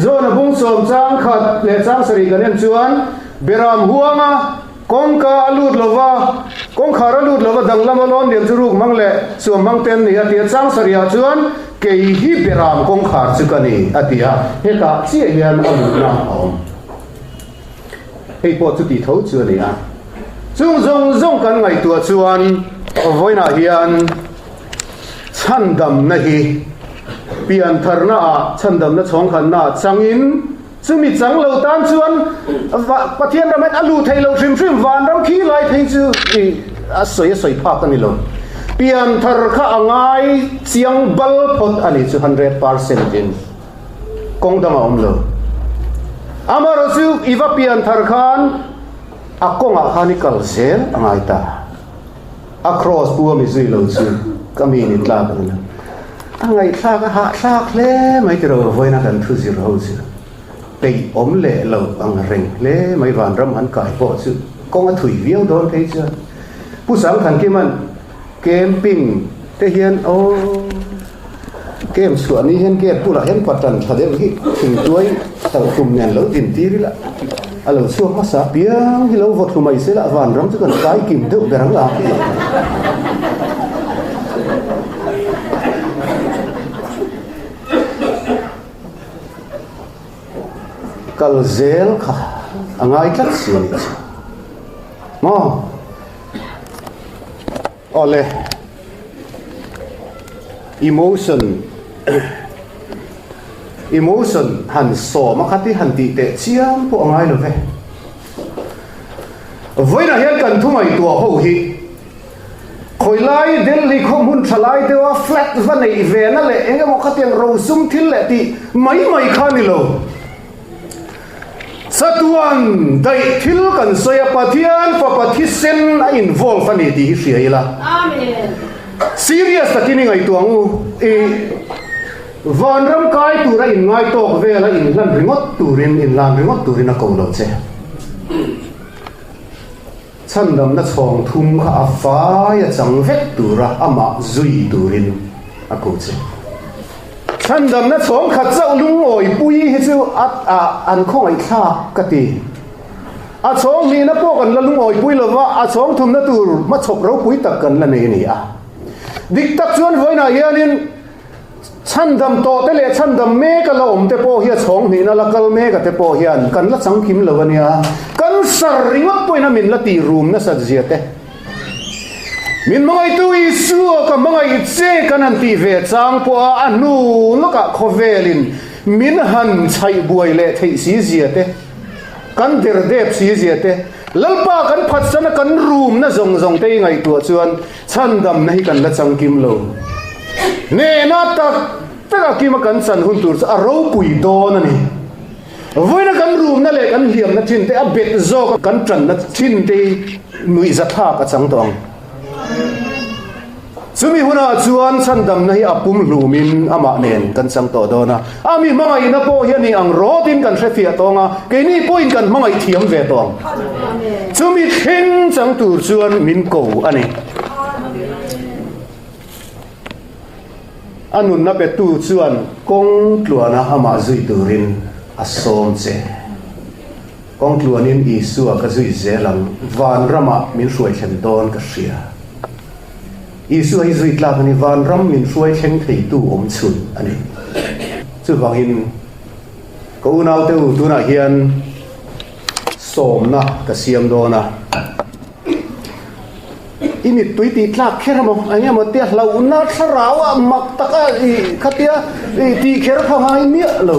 zo na bung som chang khat le chang sari kan chuan beram huanga kongka lut lova kong khara lut lova danglam lon dem churuk mangle suam mangten ni atia chang saria chuan ke hi beram kong khar chukani atia heka chi hian amuna om hei po chu ti tho chu ni a chung zong kan ngai tua chuan voina hian Chhandamna hi pian tharna a Chhandamna chhawng khan na changin chumi chang lo tan chuan pathian ramet alu thei lo hrim van ram khi lai thei chu a soi pha kan ni lo pian thar kha angai chiang bal phot ani chu 100% in kong dama om lo amaro chu iwa pian thar khan akonga khanikal zel angai ta across pu mi zui lo chu kami ni tla kan angai tla ka ha tla khle mai tro voina kan thu zir ho chu tei om le lo ang reng le mai van ram han kai po chu kong a thui viau don thei chu pu sang khan ki man camping te hian o kem suan ni hian ke pula hen patan thadel hi thing tuai tang tum nen lo din ti ri la alo chu ma sa piang hi lo vot mai se la van ram chu kan kai kim deu berang la kal zel kha angai tlat si mo ole emotion han so makati han ti te chiang po angai lo ve voina hian kan thumai tua ho hi khoilai delhi khom hun thalai dewa flat vanei ve na le enga mo khatiang ro sum thil le ti mai khani lo satuan dai thil kan soya pathian pa pathisen a involve ani ti hi ila Amen. serious takini ngai tuangu van ram kai tura in ngai tok vela in lan ringot turin a kong lo che Chhandamna chhawng thum kha afa ya chang vek tura ama zui turin a ko che Chhandamna chhawng kha chau lung oi pui hi chu an khong ai thla kati a chhawng ni na po kan la lung oi pui lova a chhawng thum na tur ma chhop ro pui tak kan la nei ni a dik tak chuan voina hianin ชันดำโตแต่เละชันดำเมกะละอมเตโปเฮียชงนี่นะละกะเมกะเตโปเฮียนกันละสังคิมละวันเนี่ยกันสริงปอยนะมินละตีรูมนะสัจเจเตมินมังไอตุอิสัวกับมังไอเจกันนันตีเวจังปัวอนุละกะโคเวลินมินหันใช้บวยเละที่สีเจเตกันเดรเดบสีเจเตลัลปากันพัดสนะกันรูมนะจงเตไงตัวชวนชันดำนะฮิกันละสังคิมโลเนน่าตักแต่ก็กินมากันสันหุ่นตัวจะเราปุยโดนนี่วันนั้นกันรูมนั่นแหละกันเหลี่ยมนั่นทิ้งแต่อับเบ็ดโจกันจันนั่นทิ้งแต่นุยจัตตากันสังตองสมัยหัวหน้าชวนชันดำนะฮิอับปุ่มลูมินอามาเนนกันสังต่อโดนะอามีมังไงนะโปเฮียนี่อังโรตินกันเสียตองอ่ะแกนี่โปอินกันมังไงเทียมเวตองสมัยทิ้งสังตัวชวนมินโกอันนี้อันนู้นนับเป็นตู้ส่วนกงกลัวนะอามาจุยตูรินอสอมเจกงกลัวนินอีสัวก็จุยเจลังวันรำมินช่วยเช่นตอนก็เสียอีสัวอีจุยกลากันนี่วันรำมินช่วยเช่นที่ตู้อมชุนอันนี้จุดบางหินก็อุณเอาเตอตัวน่ะเฮียนสมนะก็เสียมโดนะอินิตุยตีคลากแค่รำอันนี้มาเตี้ยเราอุณาสราวมักตะกันอีขัดเตี้ยตีแค่รำหายเนี่ยเรา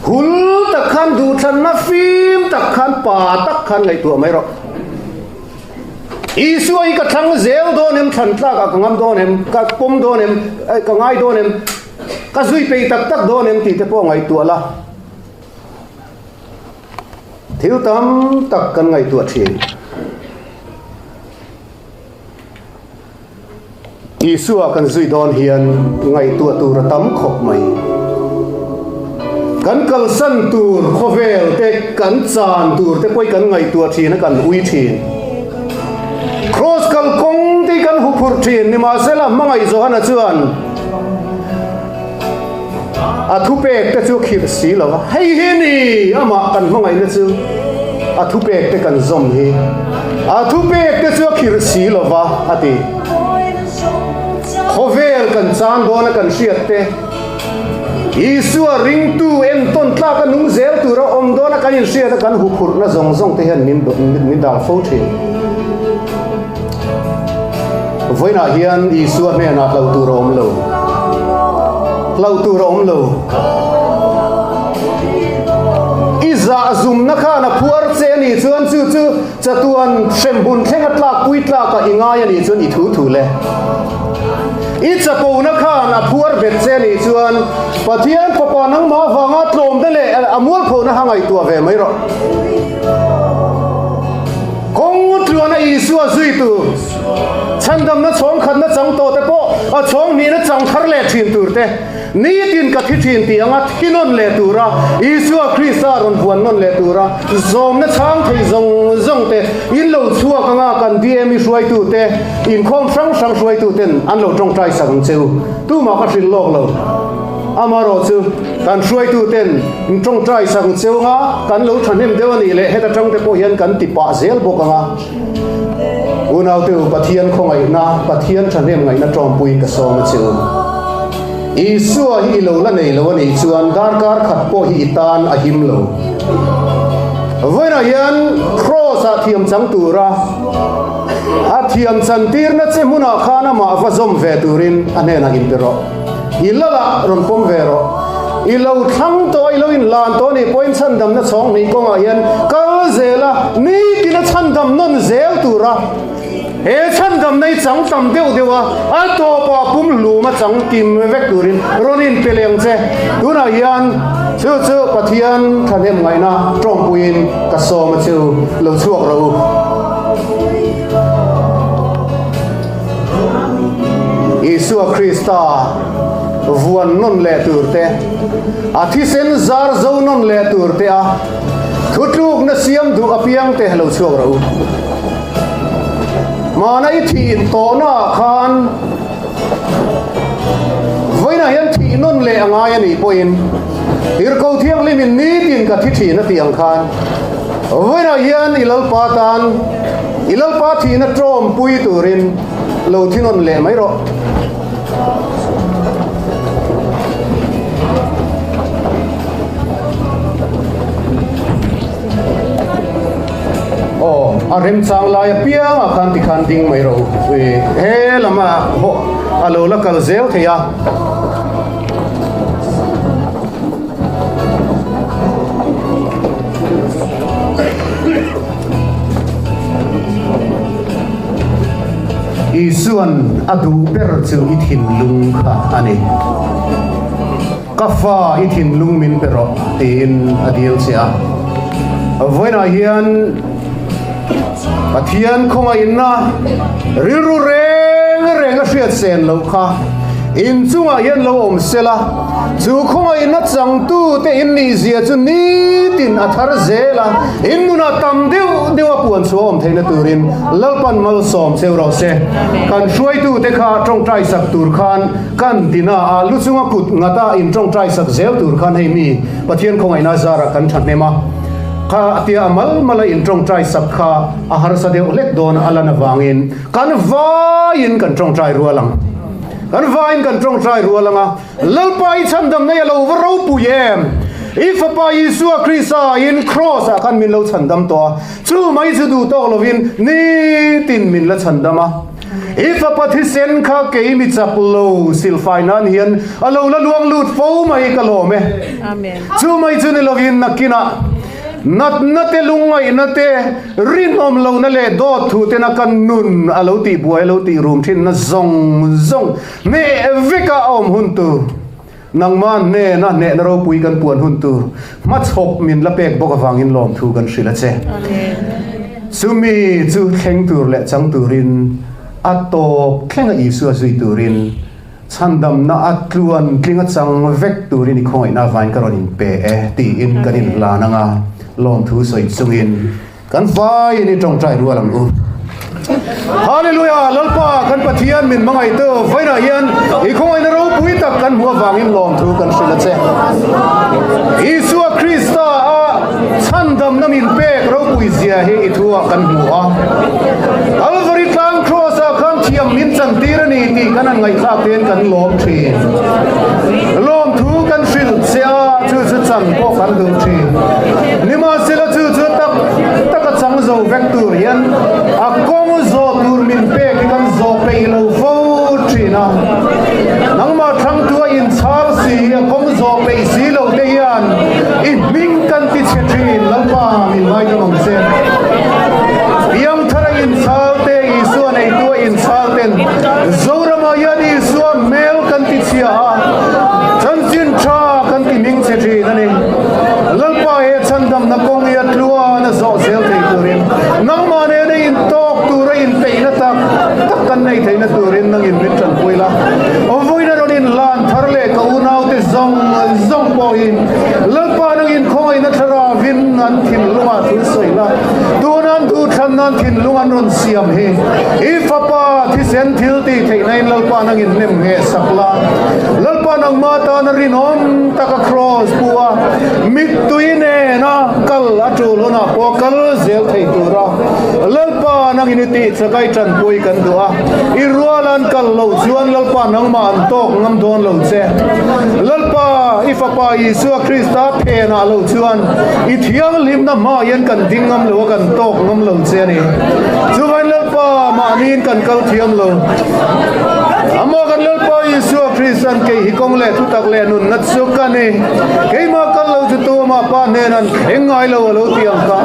หุ่นตะขันดูชันนะฟิล์มตะขันป่าตะขันไงตัวไม่หรอกอีสวยกระทั่งเซลโดนเอ็มชันตะกับงามโดนเอ็มกับปุ่มโดนเอ็มกับง่ายโดนเอ็มกับซุยไปตักโดนเอ็มตีแต่พวกไงตัวละทิวตั้มตักกันไงตัวเชียงอีสัวกันซุยดอนเฮียนไงตัวระตั้มขบไหมกันกัลสันตูร์โคเวลเตกันจานตูร์เตป่วยกันไงตัวทีนะกันอุยทีครอสกัลกงที่กันหุบพุรทีนี่มาเสละมังไงโซฮันจวนอาทุเปกเตจูขีดสีหรอวะเฮ้ยนี่อามากันมังไงนะจูอาทุเปกเตกันซอมฮีอาทุเปกเตจูขีดสีหรอวะอาตีโคเวลกันจานโดนกันเสียเตอีสัวริงตูเอ็นต้นตากันนุ่งเซลตูเราอมโดนกันยินเสียตกันหุบขุดนะจงเตเห็นมินดาลโฟทีวันน่ะเฮียนอีสัวเนี่ยนักเราตูเราอมโลเราตูเราอมโลอีจ่าซุมนักข้านักพัวเซนี่ชวนจู่จะตัวนเชมบุญเท่งตลาปุยตลาก็อิงายนี่ชวนอีถูเลยอีจะปูนักข้านักพัวเบ็ดเซนี่ชวนปะเทียนปะปอนังมาฟังอัตโลมได้เลยอมัวพูนะหางไอตัวเวไม่หรอกคงตัวน่ะอีสัวซุยตูฉันดำนะช่องขันนะจังโตแต่พอช่องนี้นะจังทะเลทินตูเตนี่ตินกับที่ทินตีอังที่นนเลตูระอีสัวคริสต์รอนบวนนนเลตูระจอมนะช่างที่จงเตอินโลชัวกังกันดีเอ็มช่วยตูเตอินคอมฟังช่วยตูเตนอันโลจงใจสังเจ้าตูมาก็สิโลกเราอามาโรจูการช่วยตูเต้นจงใจสังเซวงาการรู้ทันเห็นเดี๋ยวนี้เลยให้ตาจังเตโพเห็นกันติปะเซลบกงาอุณเอาเตวปะเทียนคงไงนะปะเทียนทันเห็นไงนะจอมปุยกระสองเซวอีสัวฮีโลละนี่ละวันนี้ชวนการการขัดโพฮีตานอหิมโลเวน่ายันครอสอาเทียมจังตูระอาเทียมสันตีร์นัดเซมุนาขานะมาฟะซอมเวตูรินอันเนนักอินเตอร์อิลละรอนปมเวโรอิลาทั้งตัวอิลาอินลานตัวนี้พอยน์ชันดำนัดสองนี้ก็มาเห็นกัลเซล่านี่ที่นัดชันดำนั่นเซลตูระฉันดำในจังดำเดียวอันตัวปะปุ่มลูมาจังกิมเวกตูรินรอนินเปลียงเซดูน่ายันเชื่อปะเทียนทันเห็นไงนะตรงปุยนกระสอบมาเชื่อเราช่วยเราอิสุคริสต์วันนนเลตูร์เตอาทิเซนซาร์โซนนเลตูร์เตอะทุกลูกนัสยามดูอภิยังเตะเราช่วยเรามาในที่อินโตนาคานไว้ในยันที่นนเลงไงนี่พอยน์ฮิร์กเอาเที่ยงลิมินนี้ตินกับที่นัดที่อังคารไว้ในยันอิลลปาตันอิลลปาที่นัดโจมปุยตูรินเราที่นนเลไม่รอ rem chang lai piang a kan ti khan ding mai ro he lama ho alo la kal zel theya isuan adu per chu ithin lung kha ani kafa ithin lung min pero tin adil sia voina hian pathian khonga inna riru reng a hriat sen lo kha in chunga hian lo om sela chu khonga inna changtu te in ni zia chu ni tin athar zela in nuna tam deu puan chu om theina turin lalpan mal som cheu se kan hruai tu te kha tong trai sak tur khan kan dina a lu chunga kut ngata in tong trai sak zel tur khan hei mi pathian khonga ina zara kan that nema kha atia amal mala in tong trai sak kha a har sa deu lek don alana wangin kan vain kan tong trai rualang kan vain kan tong trai rualanga lalpai chandam nei lo varo puyem if pa Yesu Christa in cross a kan min lo chandam to chu mai chu du to lovin ni tin min la chandama if pa thi sen kha ke mi chap lo sil fainan hian alo la luang lut fo mai ka lo me amen chu mai chu ni lovin nakina nat te lungai na te rin om lo na le do thu te na kan nun alo ti buai lo ti rum thin na zong me vika om huntu nang man ne na ro pui kan puan huntu ma chop min la pek bok awangin lom thu kan sila che amen sumi chu thleng tur le chang turin ato thlenga isu zui turin Chhandamna atluan klinga chang vek turin I khoi na vain karon in pe ti in kanin la nanga lom thu soi sungin kan vai ni tong trai rualam u hallelujah lalpa kan pathian min mangai to vaina hian I khoi na ro pui tak kan huwa wangin lom thu kan sila che Yesu Christa a Chhandamna min pe ro pui zia he I thua kan huwa alvari tang cross a kan thiam min chan tirani ti kan an ngai khak ten kan lom thin lom thu kan sil sia chu chan po kan du thin nima sila chu tak chang zo vector hian a kong zo tur min pe ki kan zo pe lo vo thina nangma thang tua in char si a kong zo pe si lo te hian I ming kan ti che thin lalpa min mai to mong se yang thara in chal te Isu nei tua in chal ten zorama hian Isu mel kan ti chia chan chin tha kan ti ming che thin ani lalpa he chandam na kong ya tlua na zo zel te turin nang ma ne nei in tok tura in pe na tak kan nei thei na turin nang in mit chan puila o voi na ron in lan thar le ka unau te zong po in lalpa nang in khoi na thara vin an thin lunga thu soi la tunan thu than nan thin lungan ron siam he if apa thi sen thil ti thei nai lalpa nang in nem he sakla lalpa nang mata na rinom taka cross puwa mit tuine na kal atul na po kal zel thei tura lalpa nang in ti chakai chan pui kan dua I rualan kal lo chuan lalpa nang ma an tok ngam don lo che lalpa if apa Yesu Christa phe na lo chuan I thiang lim na ma yan kan ding ngam lo kan tok ngam lo che ni chuan lalpa ma nin kan kal thiam lo amo kan lalpa Yesu Christan ke hi kong le thu tak le nun nat su ka ni ke ma kal lo chu to ma pa ne nan engai lo tiang ka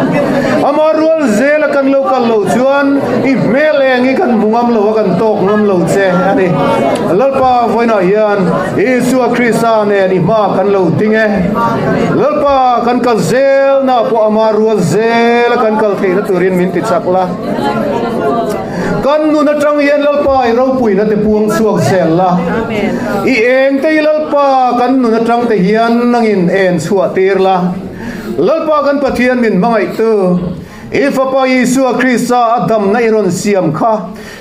ama rual zel kan lo chuan I mel eng I kan mungam lo kan tok ngam lo che ani lalpa voina hian Yesu Christa ne ni ma kan lo tinge lalpa kan kal zel na po ama rual zel kan kal thei na turin min ti chakla kan nu na tang hian lalpa I ro pui na te puang suak sel la I eng te lalpa kan nu na tang te hian nangin en chua tir la lalpa kan pathian min mangai tu if apa Yesu Christa adam na iron siam kha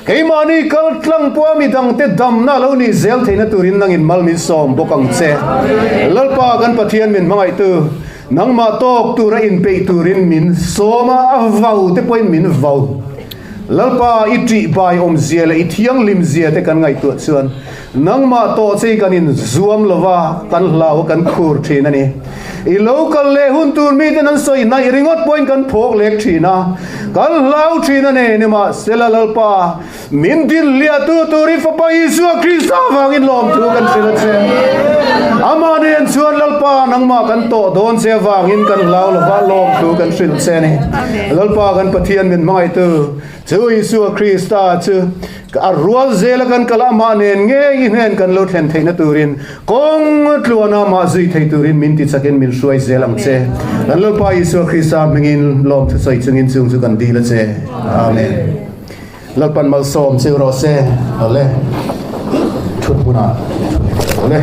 keimani kal tlang po mi dang te dam na lo ni zel theina turin nangin mal min som bokang che lalpa kan pathian min mangai tu nangma tok tura in pe turin min soma avau te point min vau lalpa itri bai zia le ithiang lim zia te kan ngai tu chuan nangma to chei kanin zuam lova kan lau kan khur thin ani I local le hun tur mi te nan soi nai ringot point kan phok lek thina kan lau thina ne ma sela lalpa min din lia tu ri fa pa Isu Krista wangin lom tu kan sela che ama ne an chuan lalpa nangma kan to don se wangin kan lau lova lom tu kan sil che ne lalpa kan pathian min mai tu chu Isu Krista chu a rual zela kan kalama nen nge inen kan lo then theina turin kong tluana ma zui thei turin min ti chaken min suai zelang che kan lo pa Isu Krista mingin lom thu sai chungin chung chu kan di la che amen lapan mal som che ro se ole thut buna ole